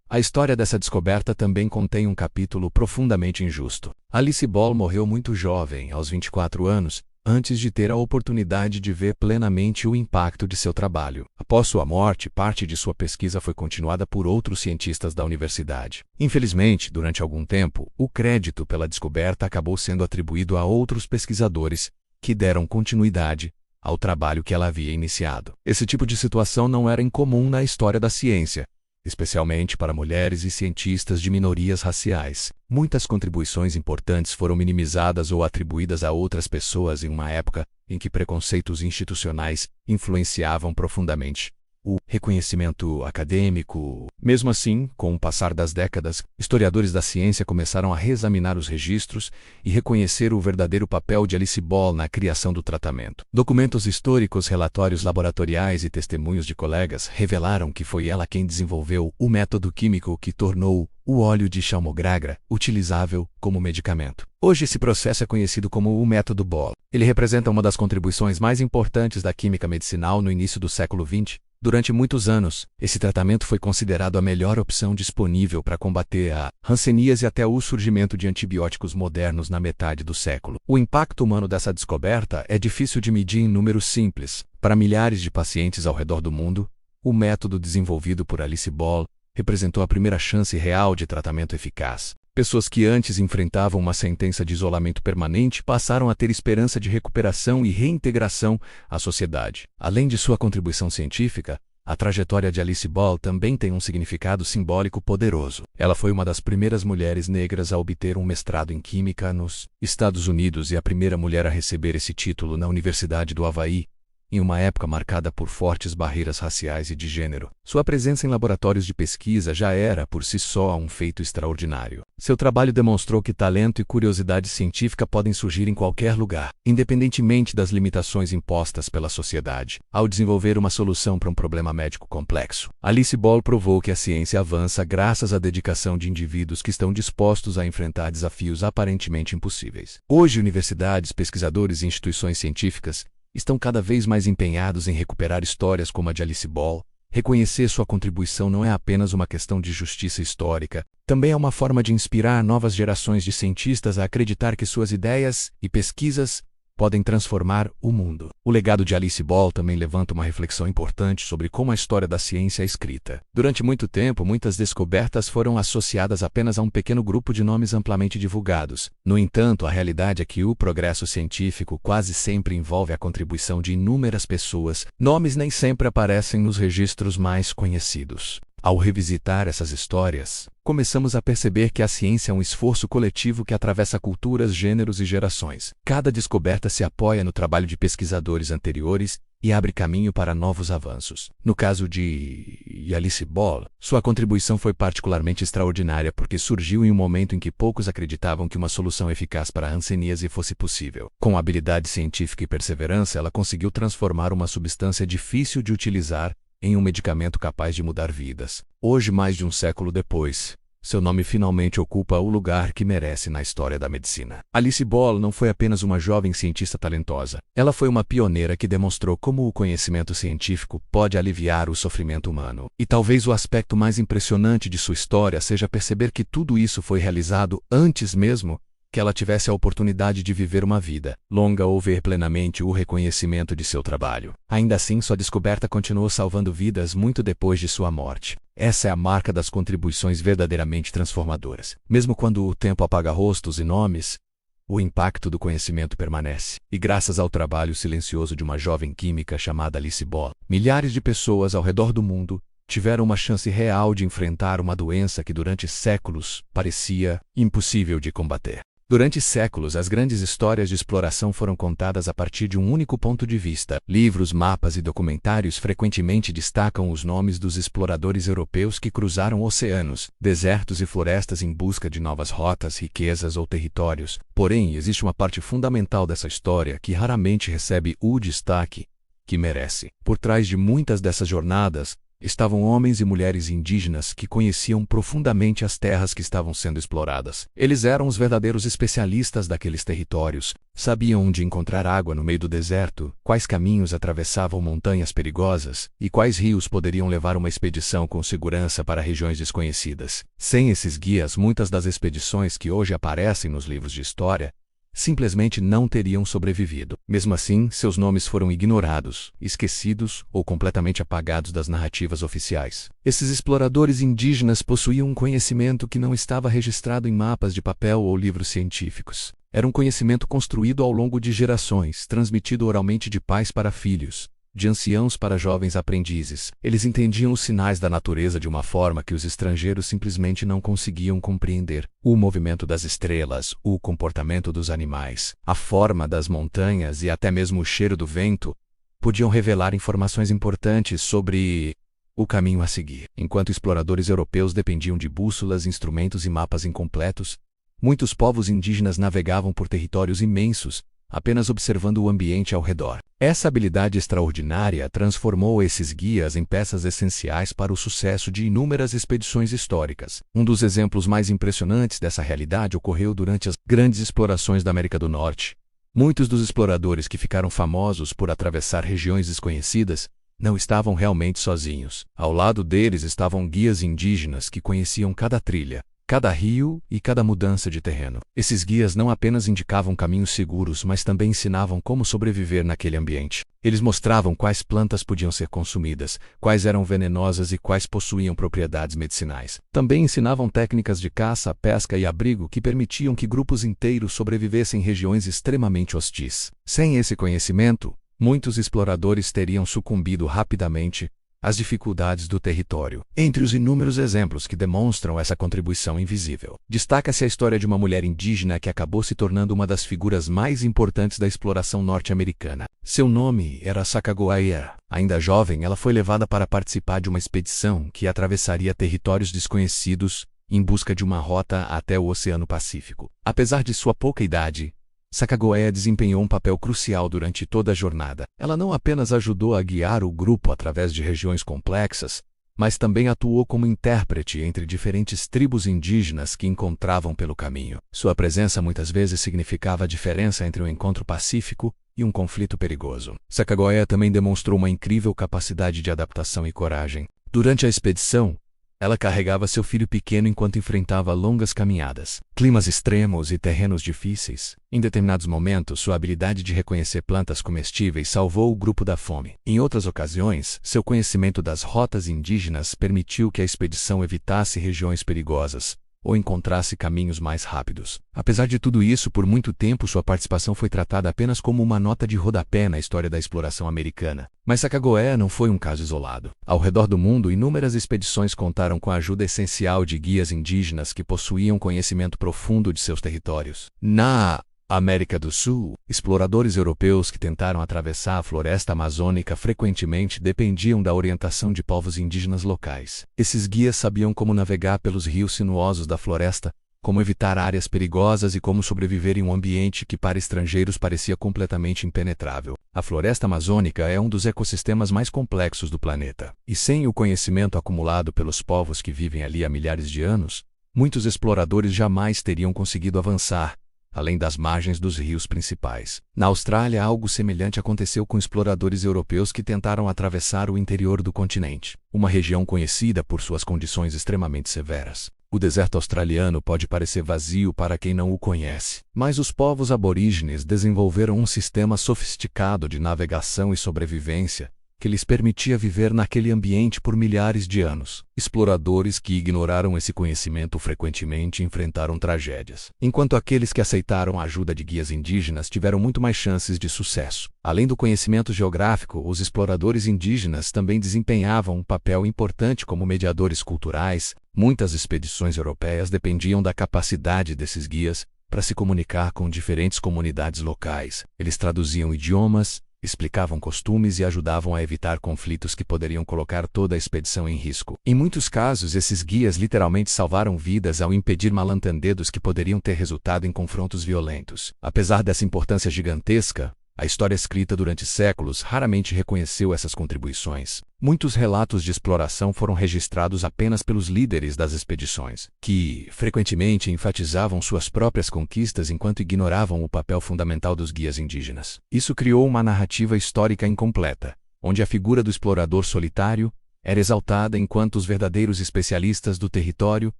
a história dessa descoberta também contém um capítulo profundamente injusto. Alice Ball morreu muito jovem, aos 24 anos, antes de ter a oportunidade de ver plenamente o impacto de seu trabalho. Após sua morte, parte de sua pesquisa foi continuada por outros cientistas da universidade. Infelizmente, durante algum tempo, o crédito pela descoberta acabou sendo atribuído a outros pesquisadores, que deram continuidade ao trabalho que ela havia iniciado. Esse tipo de situação não era incomum na história da ciência, especialmente para mulheres e cientistas de minorias raciais. Muitas contribuições importantes foram minimizadas ou atribuídas a outras pessoas em uma época em que preconceitos institucionais influenciavam profundamente o reconhecimento acadêmico. Mesmo assim, com o passar das décadas, historiadores da ciência começaram a reexaminar os registros e reconhecer o verdadeiro papel de Alice Ball na criação do tratamento. Documentos históricos, relatórios laboratoriais e testemunhos de colegas revelaram que foi ela quem desenvolveu o método químico que tornou o óleo de chalmogragra utilizável como medicamento. Hoje esse processo é conhecido como o método Ball. Ele representa uma das contribuições mais importantes da química medicinal no início do século XX. Durante muitos anos, esse tratamento foi considerado a melhor opção disponível para combater a hanseníase até o surgimento de antibióticos modernos na metade do século. O impacto humano dessa descoberta é difícil de medir em números simples. Para milhares de pacientes ao redor do mundo, o método desenvolvido por Alice Ball representou a primeira chance real de tratamento eficaz. Pessoas que antes enfrentavam uma sentença de isolamento permanente passaram a ter esperança de recuperação e reintegração à sociedade. Além de sua contribuição científica, a trajetória de Alice Ball também tem um significado simbólico poderoso. Ela foi uma das primeiras mulheres negras a obter um mestrado em Química nos Estados Unidos e a primeira mulher a receber esse título na Universidade do Havaí, em uma época marcada por fortes barreiras raciais e de gênero. Sua presença em laboratórios de pesquisa já era, por si só, um feito extraordinário. Seu trabalho demonstrou que talento e curiosidade científica podem surgir em qualquer lugar, independentemente das limitações impostas pela sociedade. Ao desenvolver uma solução para um problema médico complexo, Alice Ball provou que a ciência avança graças à dedicação de indivíduos que estão dispostos a enfrentar desafios aparentemente impossíveis. Hoje, universidades, pesquisadores e instituições científicas estão cada vez mais empenhados em recuperar histórias como a de Alice Ball. Reconhecer sua contribuição não é apenas uma questão de justiça histórica, também é uma forma de inspirar novas gerações de cientistas a acreditar que suas ideias e pesquisas podem transformar o mundo. O legado de Alice Ball também levanta uma reflexão importante sobre como a história da ciência é escrita. Durante muito tempo, muitas descobertas foram associadas apenas a um pequeno grupo de nomes amplamente divulgados. No entanto, a realidade é que o progresso científico quase sempre envolve a contribuição de inúmeras pessoas. Nomes nem sempre aparecem nos registros mais conhecidos. Ao revisitar essas histórias, começamos a perceber que a ciência é um esforço coletivo que atravessa culturas, gêneros e gerações. Cada descoberta se apoia no trabalho de pesquisadores anteriores e abre caminho para novos avanços. No caso de Alice Ball, sua contribuição foi particularmente extraordinária porque surgiu em um momento em que poucos acreditavam que uma solução eficaz para a hanseníase fosse possível. Com habilidade científica e perseverança, ela conseguiu transformar uma substância difícil de utilizar em um medicamento capaz de mudar vidas. Hoje, mais de um século depois, seu nome finalmente ocupa o lugar que merece na história da medicina. Alice Ball não foi apenas uma jovem cientista talentosa. Ela foi uma pioneira que demonstrou como o conhecimento científico pode aliviar o sofrimento humano. E talvez o aspecto mais impressionante de sua história seja perceber que tudo isso foi realizado antes mesmo que ela tivesse a oportunidade de viver uma vida longa ou ver plenamente o reconhecimento de seu trabalho. Ainda assim, sua descoberta continuou salvando vidas muito depois de sua morte. Essa é a marca das contribuições verdadeiramente transformadoras. Mesmo quando o tempo apaga rostos e nomes, o impacto do conhecimento permanece. E graças ao trabalho silencioso de uma jovem química chamada Alice Ball, milhares de pessoas ao redor do mundo tiveram uma chance real de enfrentar uma doença que durante séculos parecia impossível de combater. Durante séculos, as grandes histórias de exploração foram contadas a partir de um único ponto de vista. Livros, mapas e documentários frequentemente destacam os nomes dos exploradores europeus que cruzaram oceanos, desertos e florestas em busca de novas rotas, riquezas ou territórios. Porém, existe uma parte fundamental dessa história que raramente recebe o destaque que merece. Por trás de muitas dessas jornadas, estavam homens e mulheres indígenas que conheciam profundamente as terras que estavam sendo exploradas. Eles eram os verdadeiros especialistas daqueles territórios, sabiam onde encontrar água no meio do deserto, quais caminhos atravessavam montanhas perigosas e quais rios poderiam levar uma expedição com segurança para regiões desconhecidas. Sem esses guias, muitas das expedições que hoje aparecem nos livros de história simplesmente não teriam sobrevivido. Mesmo assim, seus nomes foram ignorados, esquecidos ou completamente apagados das narrativas oficiais. Esses exploradores indígenas possuíam um conhecimento que não estava registrado em mapas de papel ou livros científicos. Era um conhecimento construído ao longo de gerações, transmitido oralmente de pais para filhos, de anciãos para jovens aprendizes. Eles entendiam os sinais da natureza de uma forma que os estrangeiros simplesmente não conseguiam compreender. O movimento das estrelas, o comportamento dos animais, a forma das montanhas e até mesmo o cheiro do vento podiam revelar informações importantes sobre o caminho a seguir. Enquanto exploradores europeus dependiam de bússolas, instrumentos e mapas incompletos, muitos povos indígenas navegavam por territórios imensos, apenas observando o ambiente ao redor. Essa habilidade extraordinária transformou esses guias em peças essenciais para o sucesso de inúmeras expedições históricas. Um dos exemplos mais impressionantes dessa realidade ocorreu durante as grandes explorações da América do Norte. Muitos dos exploradores que ficaram famosos por atravessar regiões desconhecidas não estavam realmente sozinhos. Ao lado deles estavam guias indígenas que conheciam cada trilha, cada rio e cada mudança de terreno. Esses guias não apenas indicavam caminhos seguros, mas também ensinavam como sobreviver naquele ambiente. Eles mostravam quais plantas podiam ser consumidas, quais eram venenosas e quais possuíam propriedades medicinais. Também ensinavam técnicas de caça, pesca e abrigo que permitiam que grupos inteiros sobrevivessem em regiões extremamente hostis. Sem esse conhecimento, muitos exploradores teriam sucumbido rapidamente às dificuldades do território. Entre os inúmeros exemplos que demonstram essa contribuição invisível, destaca-se a história de uma mulher indígena que acabou se tornando uma das figuras mais importantes da exploração norte-americana. Seu nome era Sacagawea. Ainda jovem, ela foi levada para participar de uma expedição que atravessaria territórios desconhecidos em busca de uma rota até o Oceano Pacífico. Apesar de sua pouca idade, Sacagawea desempenhou um papel crucial durante toda a jornada. Ela não apenas ajudou a guiar o grupo através de regiões complexas, mas também atuou como intérprete entre diferentes tribos indígenas que encontravam pelo caminho. Sua presença muitas vezes significava a diferença entre um encontro pacífico e um conflito perigoso. Sacagawea também demonstrou uma incrível capacidade de adaptação e coragem. Durante a expedição, ela carregava seu filho pequeno enquanto enfrentava longas caminhadas, climas extremos e terrenos difíceis. Em determinados momentos, sua habilidade de reconhecer plantas comestíveis salvou o grupo da fome. Em outras ocasiões, seu conhecimento das rotas indígenas permitiu que a expedição evitasse regiões perigosas ou encontrasse caminhos mais rápidos. Apesar de tudo isso, por muito tempo sua participação foi tratada apenas como uma nota de rodapé na história da exploração americana. Mas Sacagawea não foi um caso isolado. Ao redor do mundo, inúmeras expedições contaram com a ajuda essencial de guias indígenas que possuíam conhecimento profundo de seus territórios. Na América do Sul, exploradores europeus que tentaram atravessar a floresta amazônica frequentemente dependiam da orientação de povos indígenas locais. Esses guias sabiam como navegar pelos rios sinuosos da floresta, como evitar áreas perigosas e como sobreviver em um ambiente que para estrangeiros parecia completamente impenetrável. A floresta amazônica é um dos ecossistemas mais complexos do planeta, e sem o conhecimento acumulado pelos povos que vivem ali há milhares de anos, muitos exploradores jamais teriam conseguido avançar além das margens dos rios principais. Na Austrália, algo semelhante aconteceu com exploradores europeus que tentaram atravessar o interior do continente, uma região conhecida por suas condições extremamente severas. O deserto australiano pode parecer vazio para quem não o conhece, mas os povos aborígenes desenvolveram um sistema sofisticado de navegação e sobrevivência que lhes permitia viver naquele ambiente por milhares de anos. Exploradores que ignoraram esse conhecimento frequentemente enfrentaram tragédias, enquanto aqueles que aceitaram a ajuda de guias indígenas tiveram muito mais chances de sucesso. Além do conhecimento geográfico, os exploradores indígenas também desempenhavam um papel importante como mediadores culturais. Muitas expedições europeias dependiam da capacidade desses guias para se comunicar com diferentes comunidades locais. Eles traduziam idiomas, explicavam costumes e ajudavam a evitar conflitos que poderiam colocar toda a expedição em risco. Em muitos casos, esses guias literalmente salvaram vidas ao impedir mal-entendidos que poderiam ter resultado em confrontos violentos. Apesar dessa importância gigantesca, a história escrita durante séculos raramente reconheceu essas contribuições. Muitos relatos de exploração foram registrados apenas pelos líderes das expedições, que, frequentemente, enfatizavam suas próprias conquistas enquanto ignoravam o papel fundamental dos guias indígenas. Isso criou uma narrativa histórica incompleta, onde a figura do explorador solitário era exaltada enquanto os verdadeiros especialistas do território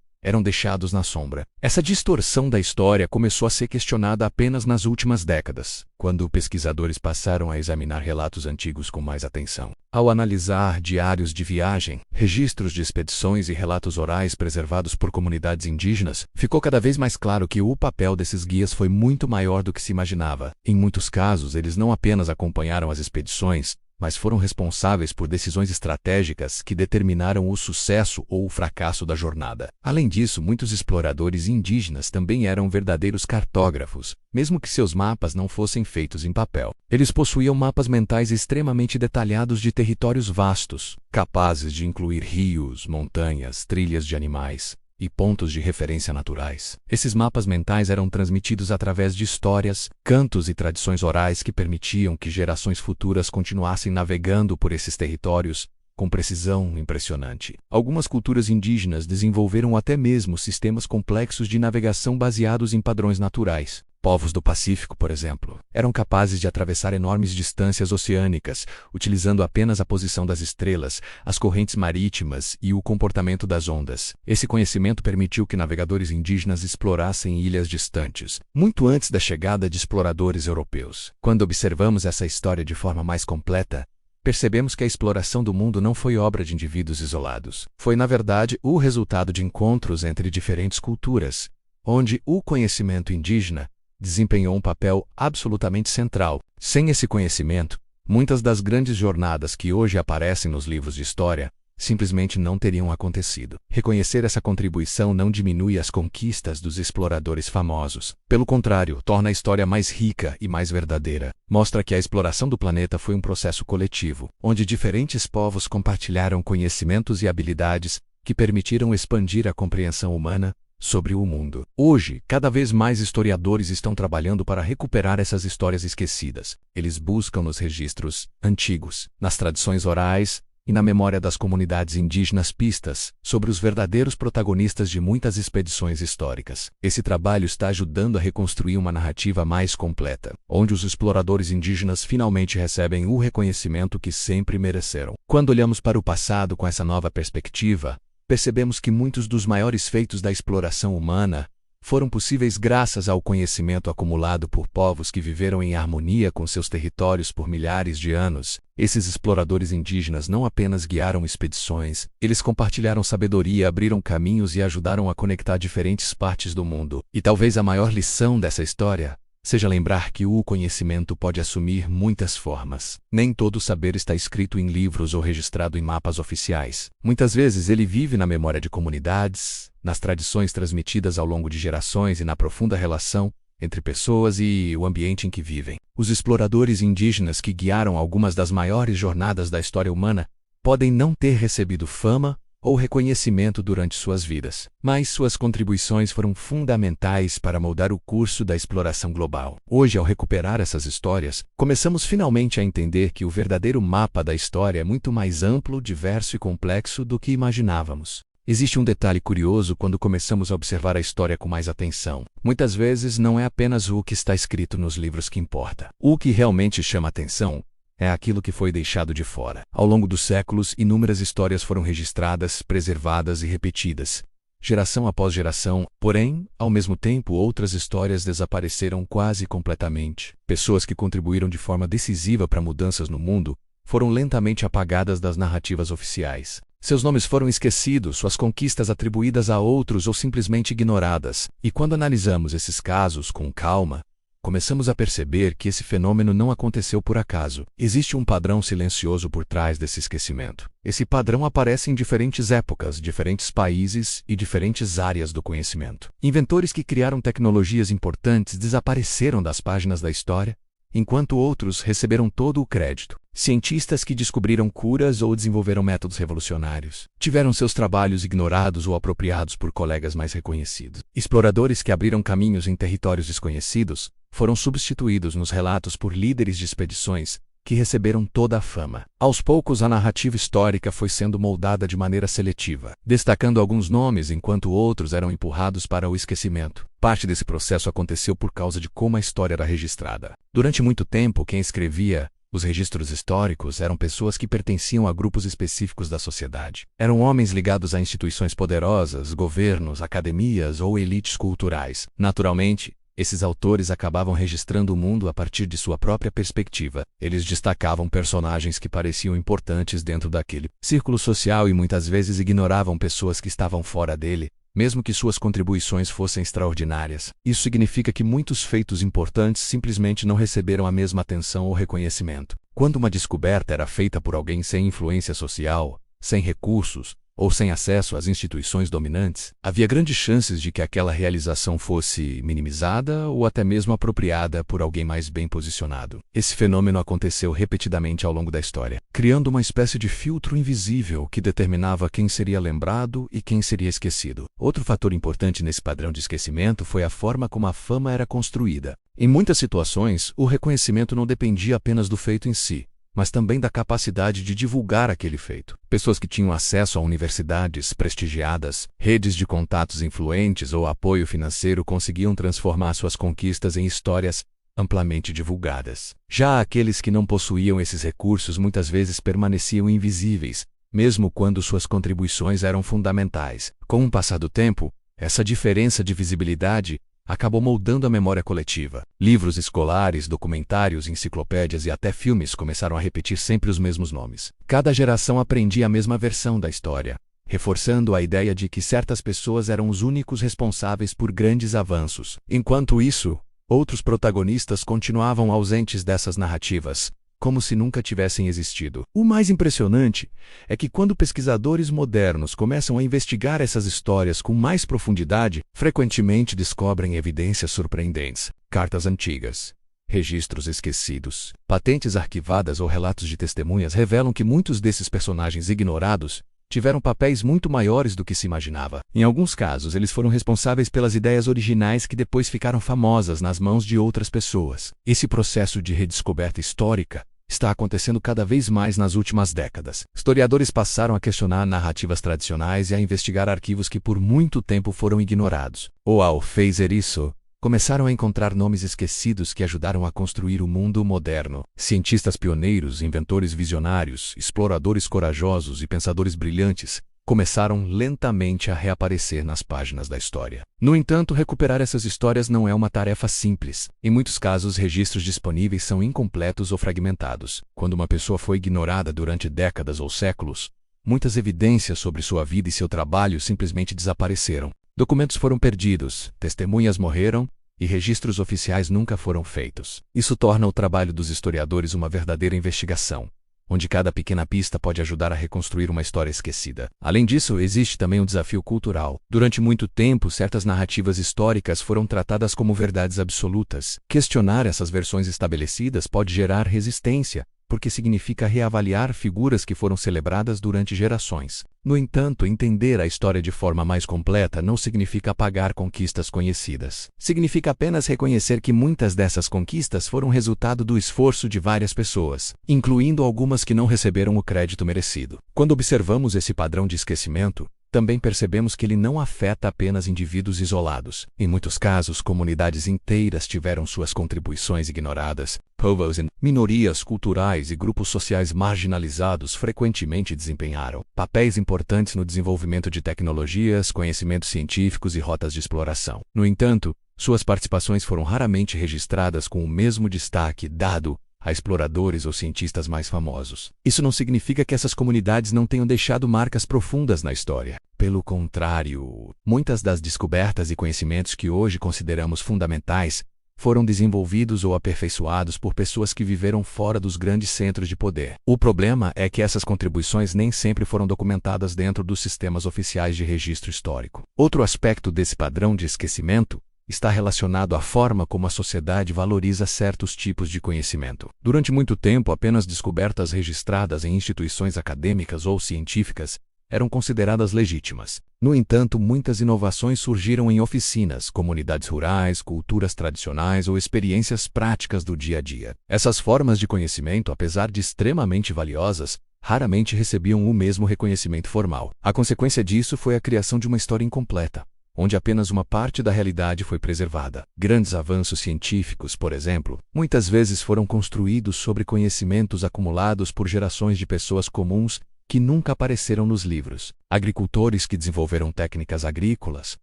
eram deixados na sombra. Essa distorção da história começou a ser questionada apenas nas últimas décadas, quando pesquisadores passaram a examinar relatos antigos com mais atenção. Ao analisar diários de viagem, registros de expedições e relatos orais preservados por comunidades indígenas, ficou cada vez mais claro que o papel desses guias foi muito maior do que se imaginava. Em muitos casos, eles não apenas acompanharam as expedições, mas foram responsáveis por decisões estratégicas que determinaram o sucesso ou o fracasso da jornada. Além disso, muitos exploradores indígenas também eram verdadeiros cartógrafos, mesmo que seus mapas não fossem feitos em papel. Eles possuíam mapas mentais extremamente detalhados de territórios vastos, capazes de incluir rios, montanhas, trilhas de animais e pontos de referência naturais. Esses mapas mentais eram transmitidos através de histórias, cantos e tradições orais que permitiam que gerações futuras continuassem navegando por esses territórios com precisão impressionante. Algumas culturas indígenas desenvolveram até mesmo sistemas complexos de navegação baseados em padrões naturais. Povos do Pacífico, por exemplo, eram capazes de atravessar enormes distâncias oceânicas, utilizando apenas a posição das estrelas, as correntes marítimas e o comportamento das ondas. Esse conhecimento permitiu que navegadores indígenas explorassem ilhas distantes, muito antes da chegada de exploradores europeus. Quando observamos essa história de forma mais completa, percebemos que a exploração do mundo não foi obra de indivíduos isolados. Foi, na verdade, o resultado de encontros entre diferentes culturas, onde o conhecimento indígena desempenhou um papel absolutamente central. Sem esse conhecimento, muitas das grandes jornadas que hoje aparecem nos livros de história simplesmente não teriam acontecido. Reconhecer essa contribuição não diminui as conquistas dos exploradores famosos. Pelo contrário, torna a história mais rica e mais verdadeira. Mostra que a exploração do planeta foi um processo coletivo, onde diferentes povos compartilharam conhecimentos e habilidades que permitiram expandir a compreensão humana sobre o mundo. Hoje, cada vez mais historiadores estão trabalhando para recuperar essas histórias esquecidas. Eles buscam nos registros antigos, nas tradições orais e na memória das comunidades indígenas pistas sobre os verdadeiros protagonistas de muitas expedições históricas. Esse trabalho está ajudando a reconstruir uma narrativa mais completa, onde os exploradores indígenas finalmente recebem o reconhecimento que sempre mereceram. Quando olhamos para o passado com essa nova perspectiva, percebemos que muitos dos maiores feitos da exploração humana foram possíveis graças ao conhecimento acumulado por povos que viveram em harmonia com seus territórios por milhares de anos. Esses exploradores indígenas não apenas guiaram expedições, eles compartilharam sabedoria, abriram caminhos e ajudaram a conectar diferentes partes do mundo. E talvez a maior lição dessa história seja lembrar que o conhecimento pode assumir muitas formas. Nem todo saber está escrito em livros ou registrado em mapas oficiais. Muitas vezes ele vive na memória de comunidades, nas tradições transmitidas ao longo de gerações e na profunda relação entre pessoas e o ambiente em que vivem. Os exploradores indígenas que guiaram algumas das maiores jornadas da história humana podem não ter recebido fama ou reconhecimento durante suas vidas, mas suas contribuições foram fundamentais para moldar o curso da exploração global. Hoje, ao recuperar essas histórias, começamos finalmente a entender que o verdadeiro mapa da história é muito mais amplo, diverso e complexo do que imaginávamos. Existe um detalhe curioso quando começamos a observar a história com mais atenção. Muitas vezes não é apenas o que está escrito nos livros que importa. O que realmente chama atenção é aquilo que foi deixado de fora. Ao longo dos séculos, inúmeras histórias foram registradas, preservadas e repetidas, geração após geração, porém, ao mesmo tempo, outras histórias desapareceram quase completamente. Pessoas que contribuíram de forma decisiva para mudanças no mundo foram lentamente apagadas das narrativas oficiais. Seus nomes foram esquecidos, suas conquistas atribuídas a outros ou simplesmente ignoradas. E quando analisamos esses casos com calma, começamos a perceber que esse fenômeno não aconteceu por acaso. Existe um padrão silencioso por trás desse esquecimento. Esse padrão aparece em diferentes épocas, diferentes países e diferentes áreas do conhecimento. Inventores que criaram tecnologias importantes desapareceram das páginas da história, enquanto outros receberam todo o crédito. Cientistas que descobriram curas ou desenvolveram métodos revolucionários tiveram seus trabalhos ignorados ou apropriados por colegas mais reconhecidos. Exploradores que abriram caminhos em territórios desconhecidos foram substituídos nos relatos por líderes de expedições que receberam toda a fama. Aos poucos, a narrativa histórica foi sendo moldada de maneira seletiva, destacando alguns nomes enquanto outros eram empurrados para o esquecimento. Parte desse processo aconteceu por causa de como a história era registrada. Durante muito tempo, quem escrevia os registros históricos eram pessoas que pertenciam a grupos específicos da sociedade. Eram homens ligados a instituições poderosas, governos, academias ou elites culturais. Naturalmente, esses autores acabavam registrando o mundo a partir de sua própria perspectiva. Eles destacavam personagens que pareciam importantes dentro daquele círculo social e muitas vezes ignoravam pessoas que estavam fora dele, mesmo que suas contribuições fossem extraordinárias. Isso significa que muitos feitos importantes simplesmente não receberam a mesma atenção ou reconhecimento. Quando uma descoberta era feita por alguém sem influência social, sem recursos, ou sem acesso às instituições dominantes, havia grandes chances de que aquela realização fosse minimizada ou até mesmo apropriada por alguém mais bem posicionado. Esse fenômeno aconteceu repetidamente ao longo da história, criando uma espécie de filtro invisível que determinava quem seria lembrado e quem seria esquecido. Outro fator importante nesse padrão de esquecimento foi a forma como a fama era construída. Em muitas situações, o reconhecimento não dependia apenas do feito em si, mas também da capacidade de divulgar aquele feito. Pessoas que tinham acesso a universidades prestigiadas, redes de contatos influentes ou apoio financeiro conseguiam transformar suas conquistas em histórias amplamente divulgadas. Já aqueles que não possuíam esses recursos muitas vezes permaneciam invisíveis, mesmo quando suas contribuições eram fundamentais. Com o passar do tempo, essa diferença de visibilidade acabou moldando a memória coletiva. Livros escolares, documentários, enciclopédias e até filmes começaram a repetir sempre os mesmos nomes. Cada geração aprendia a mesma versão da história, reforçando a ideia de que certas pessoas eram os únicos responsáveis por grandes avanços. Enquanto isso, outros protagonistas continuavam ausentes dessas narrativas, como se nunca tivessem existido. O mais impressionante é que quando pesquisadores modernos começam a investigar essas histórias com mais profundidade, frequentemente descobrem evidências surpreendentes. Cartas antigas, registros esquecidos, patentes arquivadas ou relatos de testemunhas revelam que muitos desses personagens ignorados tiveram papéis muito maiores do que se imaginava. Em alguns casos, eles foram responsáveis pelas ideias originais que depois ficaram famosas nas mãos de outras pessoas. Esse processo de redescoberta histórica está acontecendo cada vez mais nas últimas décadas. Historiadores passaram a questionar narrativas tradicionais e a investigar arquivos que por muito tempo foram ignorados. Ou ao fazer isso, começaram a encontrar nomes esquecidos que ajudaram a construir o mundo moderno. Cientistas pioneiros, inventores visionários, exploradores corajosos e pensadores brilhantes começaram lentamente a reaparecer nas páginas da história. No entanto, recuperar essas histórias não é uma tarefa simples. Em muitos casos, registros disponíveis são incompletos ou fragmentados. Quando uma pessoa foi ignorada durante décadas ou séculos, muitas evidências sobre sua vida e seu trabalho simplesmente desapareceram. Documentos foram perdidos, testemunhas morreram e registros oficiais nunca foram feitos. Isso torna o trabalho dos historiadores uma verdadeira investigação, onde cada pequena pista pode ajudar a reconstruir uma história esquecida. Além disso, existe também um desafio cultural. Durante muito tempo, certas narrativas históricas foram tratadas como verdades absolutas. Questionar essas versões estabelecidas pode gerar resistência, porque significa reavaliar figuras que foram celebradas durante gerações. No entanto, entender a história de forma mais completa não significa apagar conquistas conhecidas. Significa apenas reconhecer que muitas dessas conquistas foram resultado do esforço de várias pessoas, incluindo algumas que não receberam o crédito merecido. Quando observamos esse padrão de esquecimento, também percebemos que ele não afeta apenas indivíduos isolados. Em muitos casos, comunidades inteiras tiveram suas contribuições ignoradas. Povos e minorias culturais e grupos sociais marginalizados frequentemente desempenharam papéis importantes no desenvolvimento de tecnologias, conhecimentos científicos e rotas de exploração. No entanto, suas participações foram raramente registradas com o mesmo destaque dado a exploradores ou cientistas mais famosos. Isso não significa que essas comunidades não tenham deixado marcas profundas na história. Pelo contrário, muitas das descobertas e conhecimentos que hoje consideramos fundamentais foram desenvolvidos ou aperfeiçoados por pessoas que viveram fora dos grandes centros de poder. O problema é que essas contribuições nem sempre foram documentadas dentro dos sistemas oficiais de registro histórico. Outro aspecto desse padrão de esquecimento está relacionado à forma como a sociedade valoriza certos tipos de conhecimento. Durante muito tempo, apenas descobertas registradas em instituições acadêmicas ou científicas eram consideradas legítimas. No entanto, muitas inovações surgiram em oficinas, comunidades rurais, culturas tradicionais ou experiências práticas do dia a dia. Essas formas de conhecimento, apesar de extremamente valiosas, raramente recebiam o mesmo reconhecimento formal. A consequência disso foi a criação de uma história incompleta, onde apenas uma parte da realidade foi preservada. Grandes avanços científicos, por exemplo, muitas vezes foram construídos sobre conhecimentos acumulados por gerações de pessoas comuns que nunca apareceram nos livros. Agricultores que desenvolveram técnicas agrícolas,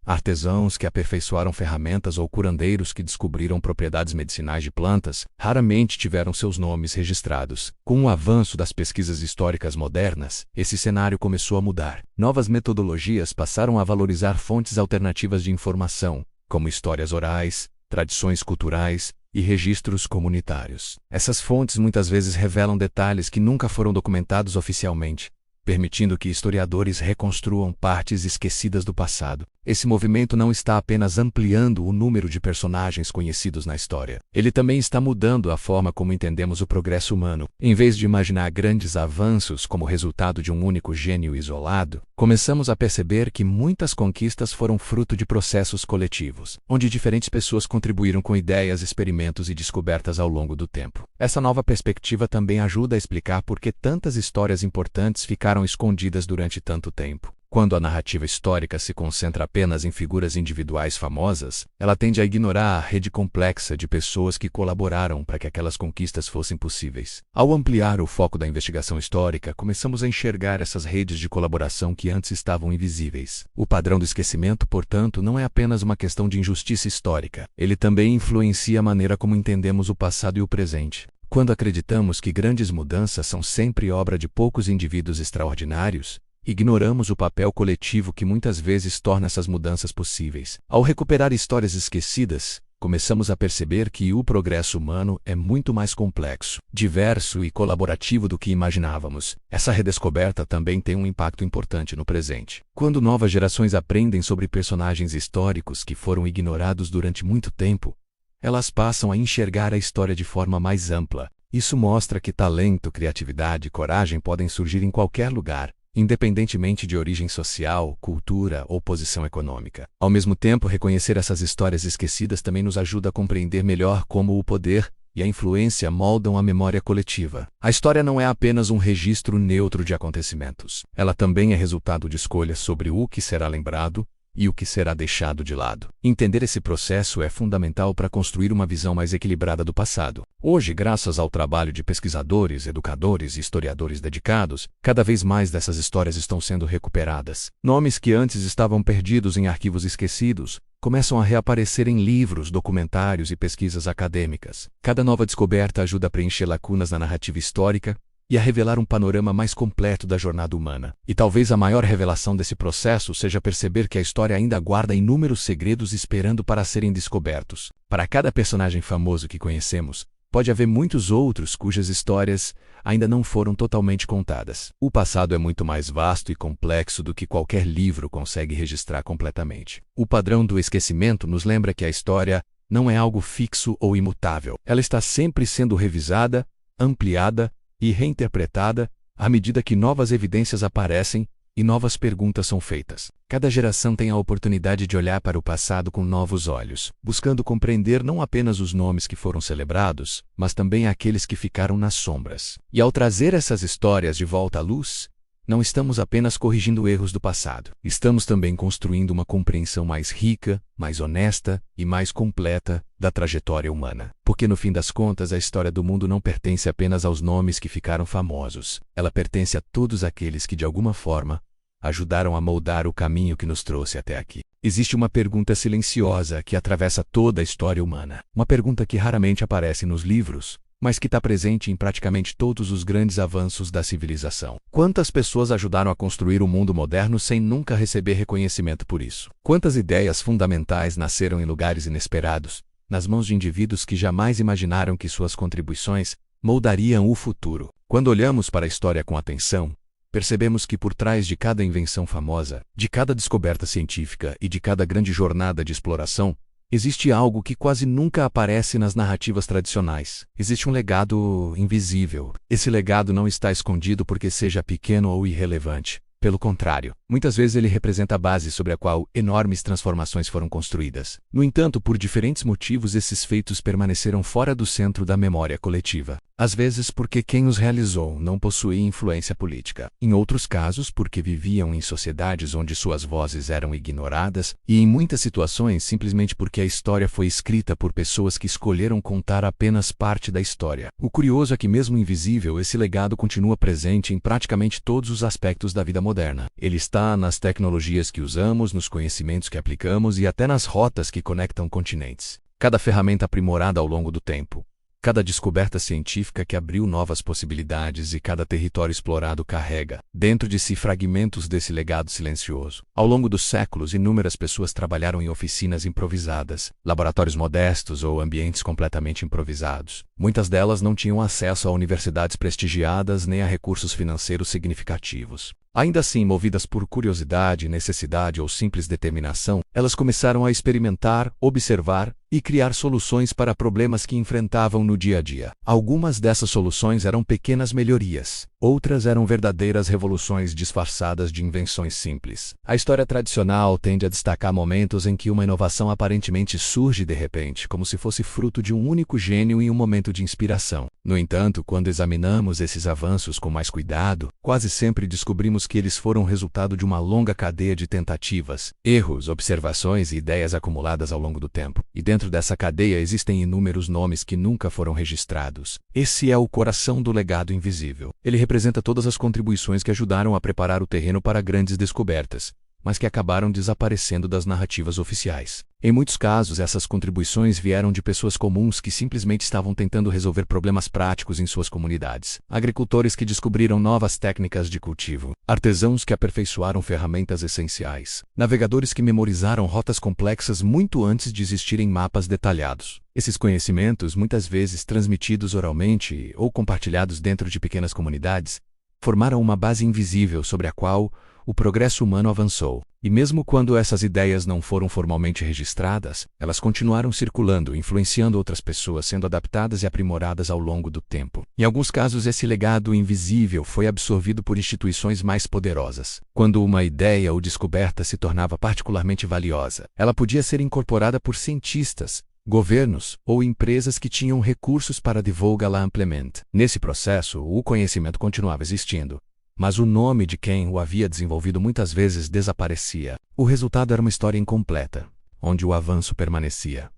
artesãos que aperfeiçoaram ferramentas ou curandeiros que descobriram propriedades medicinais de plantas, raramente tiveram seus nomes registrados. Com o avanço das pesquisas históricas modernas, esse cenário começou a mudar. Novas metodologias passaram a valorizar fontes alternativas de informação, como histórias orais, tradições culturais e registros comunitários. Essas fontes muitas vezes revelam detalhes que nunca foram documentados oficialmente, permitindo que historiadores reconstruam partes esquecidas do passado. Esse movimento não está apenas ampliando o número de personagens conhecidos na história. Ele também está mudando a forma como entendemos o progresso humano. Em vez de imaginar grandes avanços como resultado de um único gênio isolado, começamos a perceber que muitas conquistas foram fruto de processos coletivos, onde diferentes pessoas contribuíram com ideias, experimentos e descobertas ao longo do tempo. Essa nova perspectiva também ajuda a explicar por que tantas histórias importantes ficaram escondidas durante tanto tempo. Quando a narrativa histórica se concentra apenas em figuras individuais famosas, ela tende a ignorar a rede complexa de pessoas que colaboraram para que aquelas conquistas fossem possíveis. Ao ampliar o foco da investigação histórica, começamos a enxergar essas redes de colaboração que antes estavam invisíveis. O padrão do esquecimento, portanto, não é apenas uma questão de injustiça histórica. Ele também influencia a maneira como entendemos o passado e o presente. Quando acreditamos que grandes mudanças são sempre obra de poucos indivíduos extraordinários, ignoramos o papel coletivo que muitas vezes torna essas mudanças possíveis. Ao recuperar histórias esquecidas, começamos a perceber que o progresso humano é muito mais complexo, diverso e colaborativo do que imaginávamos. Essa redescoberta também tem um impacto importante no presente. Quando novas gerações aprendem sobre personagens históricos que foram ignorados durante muito tempo, elas passam a enxergar a história de forma mais ampla. Isso mostra que talento, criatividade e coragem podem surgir em qualquer lugar, independentemente de origem social, cultura ou posição econômica. Ao mesmo tempo, reconhecer essas histórias esquecidas também nos ajuda a compreender melhor como o poder e a influência moldam a memória coletiva. A história não é apenas um registro neutro de acontecimentos. Ela também é resultado de escolhas sobre o que será lembrado e o que será deixado de lado. Entender esse processo é fundamental para construir uma visão mais equilibrada do passado. Hoje, graças ao trabalho de pesquisadores, educadores e historiadores dedicados, cada vez mais dessas histórias estão sendo recuperadas. Nomes que antes estavam perdidos em arquivos esquecidos começam a reaparecer em livros, documentários e pesquisas acadêmicas. Cada nova descoberta ajuda a preencher lacunas na narrativa histórica e a revelar um panorama mais completo da jornada humana. E talvez a maior revelação desse processo seja perceber que a história ainda guarda inúmeros segredos esperando para serem descobertos. Para cada personagem famoso que conhecemos, pode haver muitos outros cujas histórias ainda não foram totalmente contadas. O passado é muito mais vasto e complexo do que qualquer livro consegue registrar completamente. O padrão do esquecimento nos lembra que a história não é algo fixo ou imutável. Ela está sempre sendo revisada, ampliada e reinterpretada à medida que novas evidências aparecem e novas perguntas são feitas. Cada geração tem a oportunidade de olhar para o passado com novos olhos, buscando compreender não apenas os nomes que foram celebrados, mas também aqueles que ficaram nas sombras. E ao trazer essas histórias de volta à luz, Não estamos apenas corrigindo erros do passado. Estamos também construindo uma compreensão mais rica, mais honesta e mais completa da trajetória humana. Porque no fim das contas, a história do mundo não pertence apenas aos nomes que ficaram famosos. Ela pertence a todos aqueles que, de alguma forma, ajudaram a moldar o caminho que nos trouxe até aqui. Existe uma pergunta silenciosa que atravessa toda a história humana. Uma pergunta que raramente aparece nos livros, mas que está presente em praticamente todos os grandes avanços da civilização. Quantas pessoas ajudaram a construir o mundo moderno sem nunca receber reconhecimento por isso? Quantas ideias fundamentais nasceram em lugares inesperados, nas mãos de indivíduos que jamais imaginaram que suas contribuições moldariam o futuro? Quando olhamos para a história com atenção, percebemos que por trás de cada invenção famosa, de cada descoberta científica e de cada grande jornada de exploração, existe algo que quase nunca aparece nas narrativas tradicionais. Existe um legado invisível. Esse legado não está escondido porque seja pequeno ou irrelevante. Pelo contrário, muitas vezes ele representa a base sobre a qual enormes transformações foram construídas. No entanto, por diferentes motivos, esses feitos permaneceram fora do centro da memória coletiva. Às vezes porque quem os realizou não possuía influência política. Em outros casos, porque viviam em sociedades onde suas vozes eram ignoradas, e em muitas situações simplesmente porque a história foi escrita por pessoas que escolheram contar apenas parte da história. O curioso é que, mesmo invisível, esse legado continua presente em praticamente todos os aspectos da vida moderna. Ele está nas tecnologias que usamos, nos conhecimentos que aplicamos e até nas rotas que conectam continentes. Cada ferramenta aprimorada ao longo do tempo, cada descoberta científica que abriu novas possibilidades e cada território explorado carrega, dentro de si, fragmentos desse legado silencioso. Ao longo dos séculos, inúmeras pessoas trabalharam em oficinas improvisadas, laboratórios modestos ou ambientes completamente improvisados. Muitas delas não tinham acesso a universidades prestigiadas nem a recursos financeiros significativos. Ainda assim, movidas por curiosidade, necessidade ou simples determinação, elas começaram a experimentar, observar e criar soluções para problemas que enfrentavam no dia a dia. Algumas dessas soluções eram pequenas melhorias, outras eram verdadeiras revoluções disfarçadas de invenções simples. A história tradicional tende a destacar momentos em que uma inovação aparentemente surge de repente, como se fosse fruto de um único gênio em um momento de inspiração. No entanto, quando examinamos esses avanços com mais cuidado, quase sempre descobrimos que eles foram resultado de uma longa cadeia de tentativas, erros, observações e ideias acumuladas ao longo do tempo. E dentro dessa cadeia existem inúmeros nomes que nunca foram registrados. Esse é o coração do legado invisível. Ele representa todas as contribuições que ajudaram a preparar o terreno para grandes descobertas, mas que acabaram desaparecendo das narrativas oficiais. Em muitos casos, essas contribuições vieram de pessoas comuns que simplesmente estavam tentando resolver problemas práticos em suas comunidades. Agricultores que descobriram novas técnicas de cultivo, artesãos que aperfeiçoaram ferramentas essenciais, navegadores que memorizaram rotas complexas muito antes de existirem mapas detalhados. Esses conhecimentos, muitas vezes transmitidos oralmente ou compartilhados dentro de pequenas comunidades, formaram uma base invisível sobre a qual o progresso humano avançou. E mesmo quando essas ideias não foram formalmente registradas, elas continuaram circulando, influenciando outras pessoas, sendo adaptadas e aprimoradas ao longo do tempo. Em alguns casos, esse legado invisível foi absorvido por instituições mais poderosas. Quando uma ideia ou descoberta se tornava particularmente valiosa, ela podia ser incorporada por cientistas, governos ou empresas que tinham recursos para divulgá-la amplamente. Nesse processo, o conhecimento continuava existindo, mas o nome de quem o havia desenvolvido muitas vezes desaparecia. O resultado era uma história incompleta, onde o avanço permanecia,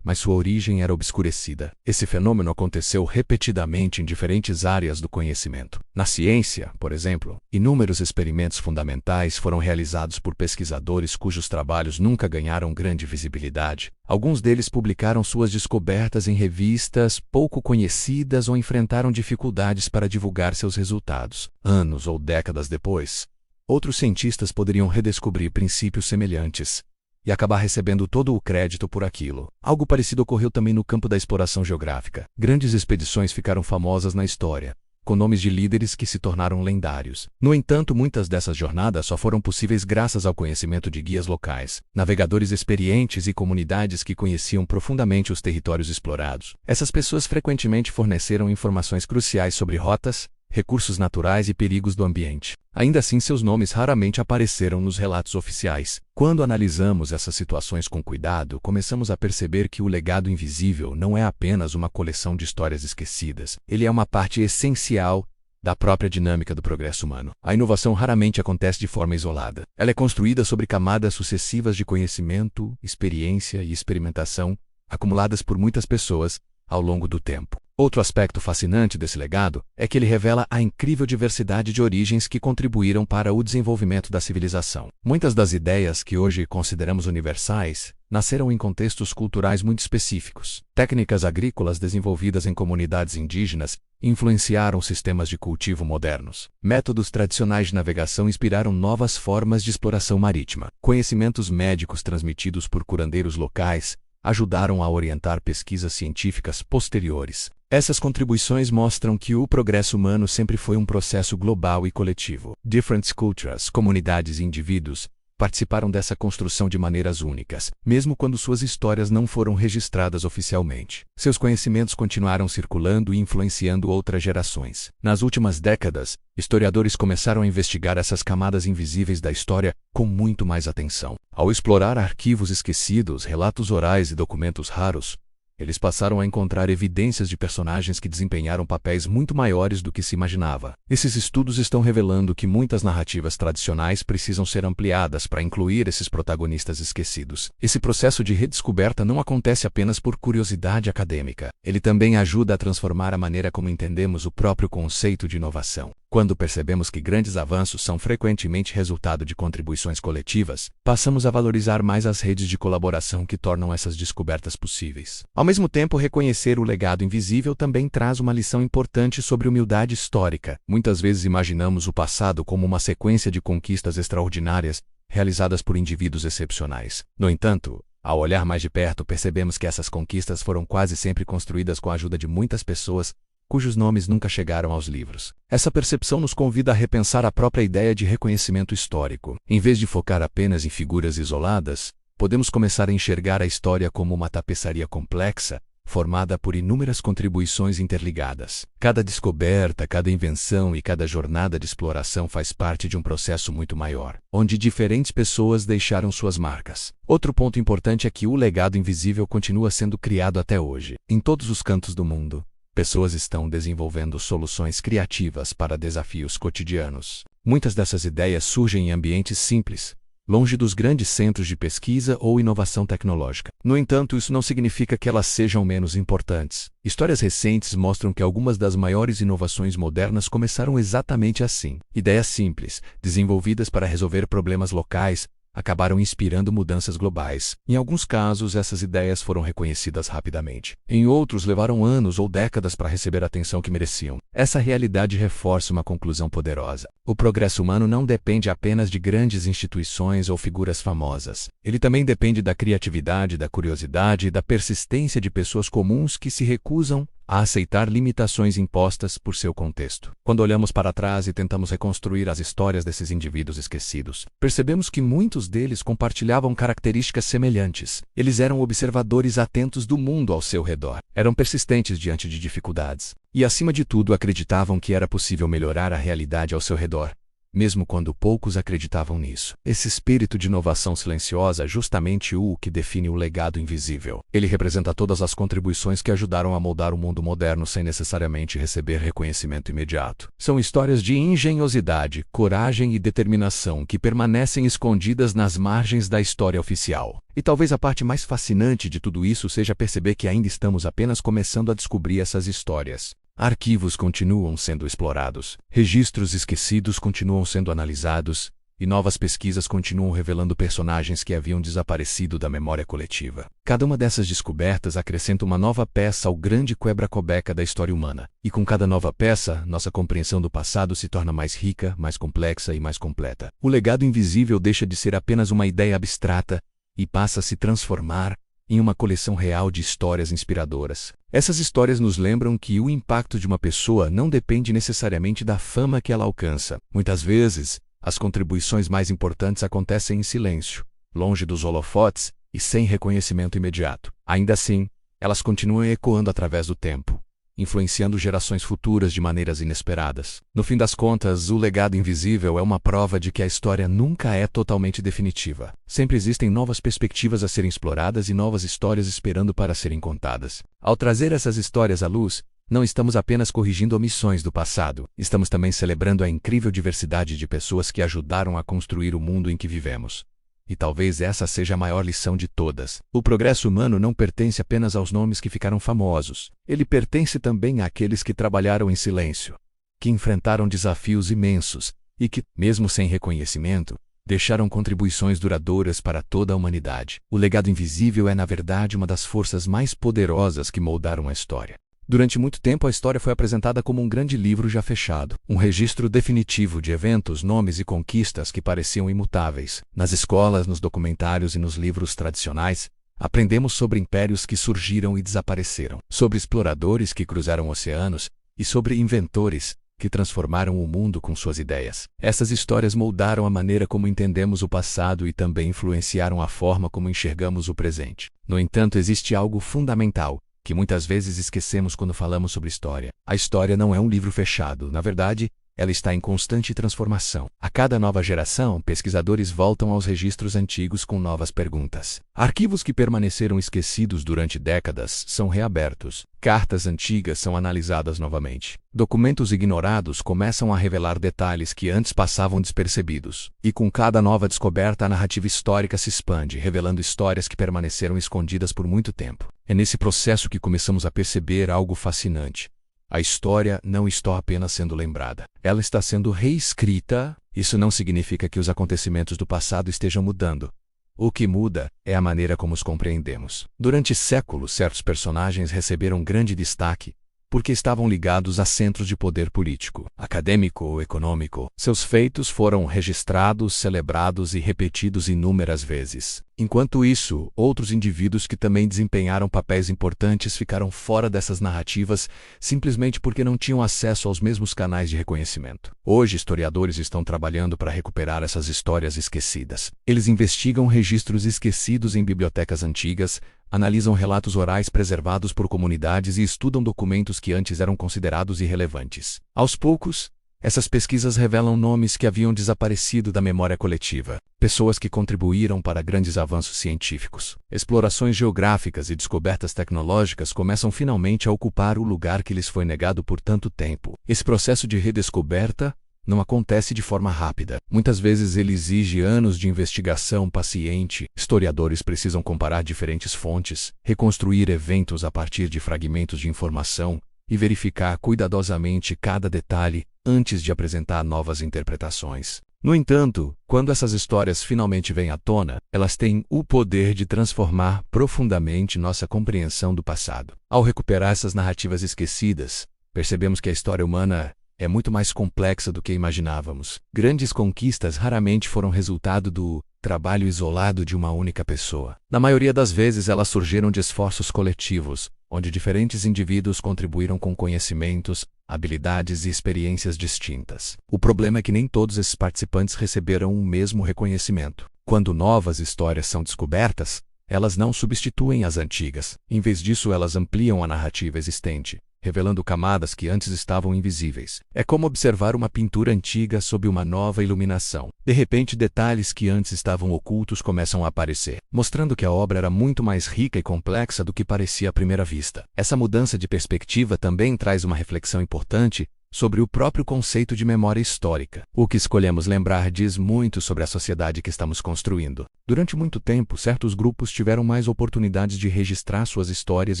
mas sua origem era obscurecida. Esse fenômeno aconteceu repetidamente em diferentes áreas do conhecimento. Na ciência, por exemplo, inúmeros experimentos fundamentais foram realizados por pesquisadores cujos trabalhos nunca ganharam grande visibilidade. Alguns deles publicaram suas descobertas em revistas pouco conhecidas ou enfrentaram dificuldades para divulgar seus resultados. Anos ou décadas depois, outros cientistas poderiam redescobrir princípios semelhantes e acabar recebendo todo o crédito por aquilo. Algo parecido ocorreu também no campo da exploração geográfica. Grandes expedições ficaram famosas na história, com nomes de líderes que se tornaram lendários. No entanto, muitas dessas jornadas só foram possíveis graças ao conhecimento de guias locais, navegadores experientes e comunidades que conheciam profundamente os territórios explorados. Essas pessoas frequentemente forneceram informações cruciais sobre rotas, recursos naturais e perigos do ambiente. Ainda assim, seus nomes raramente apareceram nos relatos oficiais. Quando analisamos essas situações com cuidado, começamos a perceber que o legado invisível não é apenas uma coleção de histórias esquecidas. Ele é uma parte essencial da própria dinâmica do progresso humano. A inovação raramente acontece de forma isolada. Ela é construída sobre camadas sucessivas de conhecimento, experiência e experimentação, acumuladas por muitas pessoas ao longo do tempo. Outro aspecto fascinante desse legado é que ele revela a incrível diversidade de origens que contribuíram para o desenvolvimento da civilização. Muitas das ideias que hoje consideramos universais nasceram em contextos culturais muito específicos. Técnicas agrícolas desenvolvidas em comunidades indígenas influenciaram sistemas de cultivo modernos. Métodos tradicionais de navegação inspiraram novas formas de exploração marítima. Conhecimentos médicos transmitidos por curandeiros locais ajudaram a orientar pesquisas científicas posteriores. Essas contribuições mostram que o progresso humano sempre foi um processo global e coletivo. Different cultures, comunidades e indivíduos participaram dessa construção de maneiras únicas, mesmo quando suas histórias não foram registradas oficialmente. Seus conhecimentos continuaram circulando e influenciando outras gerações. Nas últimas décadas, historiadores começaram a investigar essas camadas invisíveis da história com muito mais atenção. Ao explorar arquivos esquecidos, relatos orais e documentos raros, eles passaram a encontrar evidências de personagens que desempenharam papéis muito maiores do que se imaginava. Esses estudos estão revelando que muitas narrativas tradicionais precisam ser ampliadas para incluir esses protagonistas esquecidos. Esse processo de redescoberta não acontece apenas por curiosidade acadêmica. Ele também ajuda a transformar a maneira como entendemos o próprio conceito de inovação. Quando percebemos que grandes avanços são frequentemente resultado de contribuições coletivas, passamos a valorizar mais as redes de colaboração que tornam essas descobertas possíveis. Ao mesmo tempo, reconhecer o legado invisível também traz uma lição importante sobre humildade histórica. Muitas vezes imaginamos o passado como uma sequência de conquistas extraordinárias realizadas por indivíduos excepcionais. No entanto, ao olhar mais de perto, percebemos que essas conquistas foram quase sempre construídas com a ajuda de muitas pessoas cujos nomes nunca chegaram aos livros. Essa percepção nos convida a repensar a própria ideia de reconhecimento histórico. Em vez de focar apenas em figuras isoladas, podemos começar a enxergar a história como uma tapeçaria complexa, formada por inúmeras contribuições interligadas. Cada descoberta, cada invenção e cada jornada de exploração faz parte de um processo muito maior, onde diferentes pessoas deixaram suas marcas. Outro ponto importante é que o legado invisível continua sendo criado até hoje. Em todos os cantos do mundo, pessoas estão desenvolvendo soluções criativas para desafios cotidianos. Muitas dessas ideias surgem em ambientes simples, longe dos grandes centros de pesquisa ou inovação tecnológica. No entanto, isso não significa que elas sejam menos importantes. Histórias recentes mostram que algumas das maiores inovações modernas começaram exatamente assim. Ideias simples, desenvolvidas para resolver problemas locais, acabaram inspirando mudanças globais. Em alguns casos, essas ideias foram reconhecidas rapidamente. Em outros, levaram anos ou décadas para receber a atenção que mereciam. Essa realidade reforça uma conclusão poderosa. O progresso humano não depende apenas de grandes instituições ou figuras famosas. Ele também depende da criatividade, da curiosidade e da persistência de pessoas comuns que se recusam a aceitar limitações impostas por seu contexto. Quando olhamos para trás e tentamos reconstruir as histórias desses indivíduos esquecidos, percebemos que muitos deles compartilhavam características semelhantes. Eles eram observadores atentos do mundo ao seu redor, eram persistentes diante de dificuldades e, acima de tudo, acreditavam que era possível melhorar a realidade ao seu redor, mesmo quando poucos acreditavam nisso. Esse espírito de inovação silenciosa é justamente o que define o legado invisível. Ele representa todas as contribuições que ajudaram a moldar o mundo moderno sem necessariamente receber reconhecimento imediato. São histórias de engenhosidade, coragem e determinação que permanecem escondidas nas margens da história oficial. E talvez a parte mais fascinante de tudo isso seja perceber que ainda estamos apenas começando a descobrir essas histórias. Arquivos continuam sendo explorados, registros esquecidos continuam sendo analisados, e novas pesquisas continuam revelando personagens que haviam desaparecido da memória coletiva. Cada uma dessas descobertas acrescenta uma nova peça ao grande quebra-cabeça da história humana. E com cada nova peça, nossa compreensão do passado se torna mais rica, mais complexa e mais completa. O legado invisível deixa de ser apenas uma ideia abstrata e passa a se transformar em uma coleção real de histórias inspiradoras. Essas histórias nos lembram que o impacto de uma pessoa não depende necessariamente da fama que ela alcança. Muitas vezes, as contribuições mais importantes acontecem em silêncio, longe dos holofotes e sem reconhecimento imediato. Ainda assim, elas continuam ecoando através do tempo, influenciando gerações futuras de maneiras inesperadas. No fim das contas, o legado invisível é uma prova de que a história nunca é totalmente definitiva. Sempre existem novas perspectivas a serem exploradas e novas histórias esperando para serem contadas. Ao trazer essas histórias à luz, Não estamos apenas corrigindo omissões do passado, estamos também celebrando a incrível diversidade de pessoas que ajudaram a construir o mundo em que vivemos. E talvez essa seja a maior lição de todas. O progresso humano não pertence apenas aos nomes que ficaram famosos. Ele pertence também àqueles que trabalharam em silêncio, que enfrentaram desafios imensos e que, mesmo sem reconhecimento, deixaram contribuições duradouras para toda a humanidade. O legado invisível é, na verdade, uma das forças mais poderosas que moldaram a história. Durante muito tempo, a história foi apresentada como um grande livro já fechado, um registro definitivo de eventos, nomes e conquistas que pareciam imutáveis. Nas escolas, nos documentários e nos livros tradicionais, aprendemos sobre impérios que surgiram e desapareceram, sobre exploradores que cruzaram oceanos e sobre inventores que transformaram o mundo com suas ideias. Essas histórias moldaram a maneira como entendemos o passado e também influenciaram a forma como enxergamos o presente. No entanto, existe algo fundamental que muitas vezes esquecemos quando falamos sobre história. A história não é um livro fechado. Na verdade, ela está em constante transformação. A cada nova geração, pesquisadores voltam aos registros antigos com novas perguntas. Arquivos que permaneceram esquecidos durante décadas são reabertos. Cartas antigas são analisadas novamente. Documentos ignorados começam a revelar detalhes que antes passavam despercebidos. E com cada nova descoberta, a narrativa histórica se expande, revelando histórias que permaneceram escondidas por muito tempo. É nesse processo que começamos a perceber algo fascinante. A história não está apenas sendo lembrada, ela está sendo reescrita. Isso não significa que os acontecimentos do passado estejam mudando. O que muda é a maneira como os compreendemos. Durante séculos, certos personagens receberam grande destaque porque estavam ligados a centros de poder político, acadêmico ou econômico. Seus feitos foram registrados, celebrados e repetidos inúmeras vezes. Enquanto isso, outros indivíduos que também desempenharam papéis importantes ficaram fora dessas narrativas simplesmente porque não tinham acesso aos mesmos canais de reconhecimento. Hoje, historiadores estão trabalhando para recuperar essas histórias esquecidas. Eles investigam registros esquecidos em bibliotecas antigas, analisam relatos orais preservados por comunidades e estudam documentos que antes eram considerados irrelevantes. Aos poucos, essas pesquisas revelam nomes que haviam desaparecido da memória coletiva, pessoas que contribuíram para grandes avanços científicos. Explorações geográficas e descobertas tecnológicas começam finalmente a ocupar o lugar que lhes foi negado por tanto tempo. Esse processo de redescoberta não acontece de forma rápida. Muitas vezes ele exige anos de investigação paciente. Historiadores precisam comparar diferentes fontes, reconstruir eventos a partir de fragmentos de informação e verificar cuidadosamente cada detalhe antes de apresentar novas interpretações. No entanto, quando essas histórias finalmente vêm à tona, elas têm o poder de transformar profundamente nossa compreensão do passado. Ao recuperar essas narrativas esquecidas, percebemos que a história humana é muito mais complexa do que imaginávamos. Grandes conquistas raramente foram resultado do trabalho isolado de uma única pessoa. Na maioria das vezes, elas surgiram de esforços coletivos, onde diferentes indivíduos contribuíram com conhecimentos, habilidades e experiências distintas. O problema é que nem todos esses participantes receberam o mesmo reconhecimento. Quando novas histórias são descobertas, elas não substituem as antigas. Em vez disso, elas ampliam a narrativa existente, revelando camadas que antes estavam invisíveis. É como observar uma pintura antiga sob uma nova iluminação. De repente, detalhes que antes estavam ocultos começam a aparecer, mostrando que a obra era muito mais rica e complexa do que parecia à primeira vista. Essa mudança de perspectiva também traz uma reflexão importante sobre o próprio conceito de memória histórica. O que escolhemos lembrar diz muito sobre a sociedade que estamos construindo. Durante muito tempo, certos grupos tiveram mais oportunidades de registrar suas histórias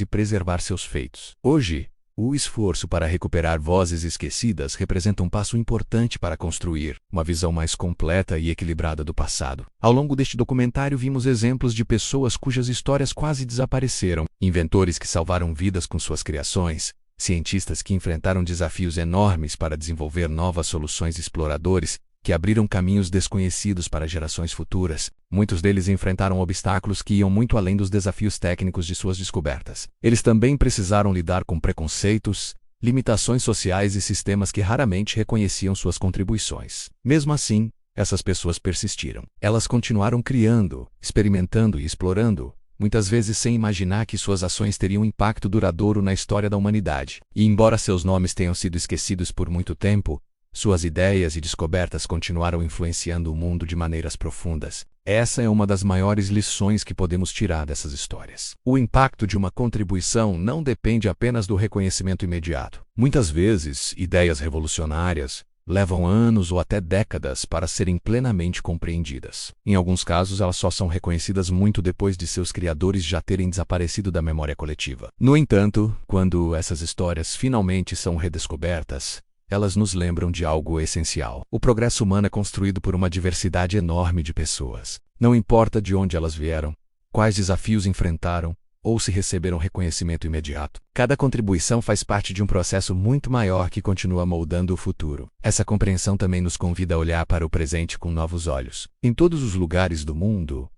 e preservar seus feitos. Hoje, o esforço para recuperar vozes esquecidas representa um passo importante para construir uma visão mais completa e equilibrada do passado. Ao longo deste documentário, vimos exemplos de pessoas cujas histórias quase desapareceram, inventores que salvaram vidas com suas criações, cientistas que enfrentaram desafios enormes para desenvolver novas soluções, exploradores que abriram caminhos desconhecidos para gerações futuras. Muitos deles enfrentaram obstáculos que iam muito além dos desafios técnicos de suas descobertas. Eles também precisaram lidar com preconceitos, limitações sociais e sistemas que raramente reconheciam suas contribuições. Mesmo assim, essas pessoas persistiram. Elas continuaram criando, experimentando e explorando, muitas vezes sem imaginar que suas ações teriam um impacto duradouro na história da humanidade. E embora seus nomes tenham sido esquecidos por muito tempo, Suas ideias e descobertas continuaram influenciando o mundo de maneiras profundas. Essa é uma das maiores lições que podemos tirar dessas histórias. O impacto de uma contribuição não depende apenas do reconhecimento imediato. Muitas vezes, ideias revolucionárias levam anos ou até décadas para serem plenamente compreendidas. Em alguns casos, elas só são reconhecidas muito depois de seus criadores já terem desaparecido da memória coletiva. No entanto, quando essas histórias finalmente são redescobertas, elas nos lembram de algo essencial. O progresso humano é construído por uma diversidade enorme de pessoas. Não importa de onde elas vieram, quais desafios enfrentaram, ou se receberam reconhecimento imediato. Cada contribuição faz parte de um processo muito maior que continua moldando o futuro. Essa compreensão também nos convida a olhar para o presente com novos olhos. Em todos os lugares do mundo,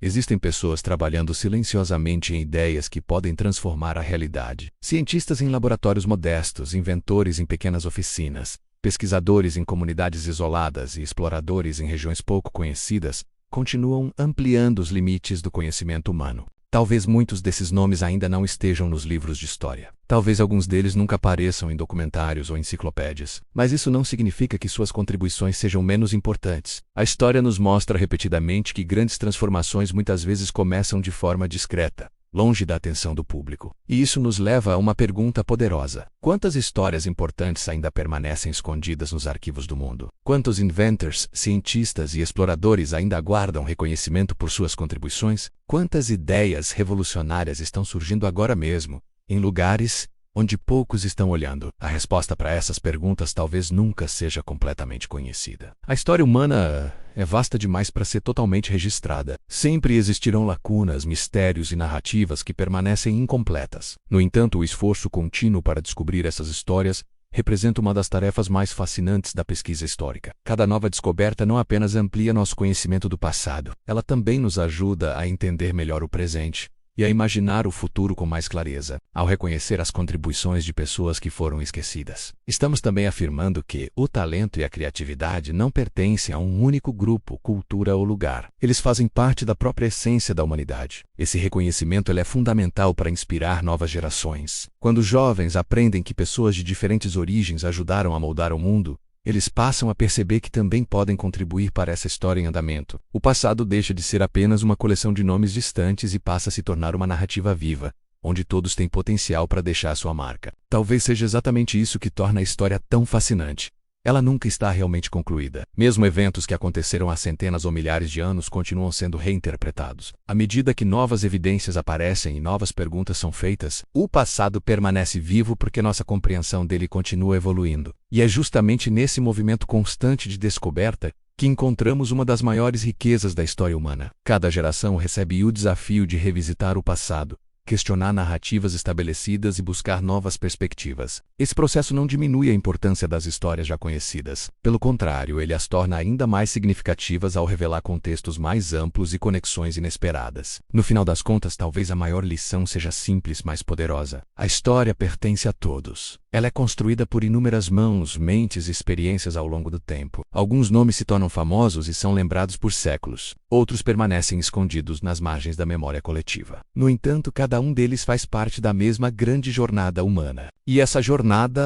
existem pessoas trabalhando silenciosamente em ideias que podem transformar a realidade. Cientistas em laboratórios modestos, inventores em pequenas oficinas, pesquisadores em comunidades isoladas e exploradores em regiões pouco conhecidas continuam ampliando os limites do conhecimento humano. Talvez muitos desses nomes ainda não estejam nos livros de história. Talvez alguns deles nunca apareçam em documentários ou enciclopédias. Mas isso não significa que suas contribuições sejam menos importantes. A história nos mostra repetidamente que grandes transformações muitas vezes começam de forma discreta, longe da atenção do público. E isso nos leva a uma pergunta poderosa. Quantas histórias importantes ainda permanecem escondidas nos arquivos do mundo? Quantos inventors, cientistas e exploradores ainda aguardam reconhecimento por suas contribuições? Quantas ideias revolucionárias estão surgindo agora mesmo, em lugares onde poucos estão olhando? A resposta para essas perguntas talvez nunca seja completamente conhecida. A história humana é vasta demais para ser totalmente registrada. Sempre existirão lacunas, mistérios e narrativas que permanecem incompletas. No entanto, o esforço contínuo para descobrir essas histórias representa uma das tarefas mais fascinantes da pesquisa histórica. Cada nova descoberta não apenas amplia nosso conhecimento do passado, ela também nos ajuda a entender melhor o presente e a imaginar o futuro com mais clareza. Ao reconhecer as contribuições de pessoas que foram esquecidas, estamos também afirmando que o talento e a criatividade não pertencem a um único grupo, cultura ou lugar. Eles fazem parte da própria essência da humanidade. Esse reconhecimento é fundamental para inspirar novas gerações. Quando jovens aprendem que pessoas de diferentes origens ajudaram a moldar o mundo, eles passam a perceber que também podem contribuir para essa história em andamento. O passado deixa de ser apenas uma coleção de nomes distantes e passa a se tornar uma narrativa viva, onde todos têm potencial para deixar sua marca. Talvez seja exatamente isso que torna a história tão fascinante. Ela nunca está realmente concluída. Mesmo eventos que aconteceram há centenas ou milhares de anos continuam sendo reinterpretados. À medida que novas evidências aparecem e novas perguntas são feitas, o passado permanece vivo porque nossa compreensão dele continua evoluindo. E é justamente nesse movimento constante de descoberta que encontramos uma das maiores riquezas da história humana. Cada geração recebe o desafio de revisitar o passado, questionar narrativas estabelecidas e buscar novas perspectivas. Esse processo não diminui a importância das histórias já conhecidas. Pelo contrário, ele as torna ainda mais significativas ao revelar contextos mais amplos e conexões inesperadas. No final das contas, talvez a maior lição seja simples, mas poderosa. A história pertence a todos. Ela é construída por inúmeras mãos, mentes e experiências ao longo do tempo. Alguns nomes se tornam famosos e são lembrados por séculos. Outros permanecem escondidos nas margens da memória coletiva. No entanto, cada um deles faz parte da mesma grande jornada humana. E essa jornada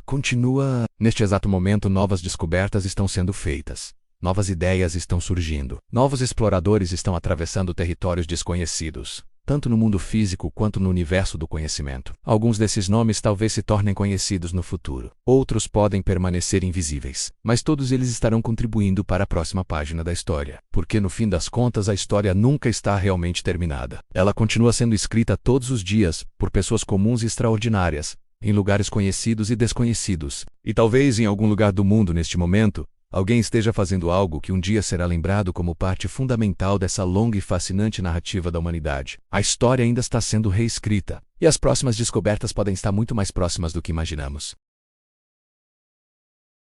continua. Neste exato momento, novas descobertas estão sendo feitas. Novas ideias estão surgindo. Novos exploradores estão atravessando territórios desconhecidos, tanto no mundo físico quanto no universo do conhecimento. Alguns desses nomes talvez se tornem conhecidos no futuro. Outros podem permanecer invisíveis. Mas todos eles estarão contribuindo para a próxima página da história. Porque no fim das contas a história nunca está realmente terminada. Ela continua sendo escrita todos os dias, por pessoas comuns e extraordinárias, em lugares conhecidos e desconhecidos. E talvez em algum lugar do mundo neste momento, alguém esteja fazendo algo que um dia será lembrado como parte fundamental dessa longa e fascinante narrativa da humanidade. A história ainda está sendo reescrita, e as próximas descobertas podem estar muito mais próximas do que imaginamos.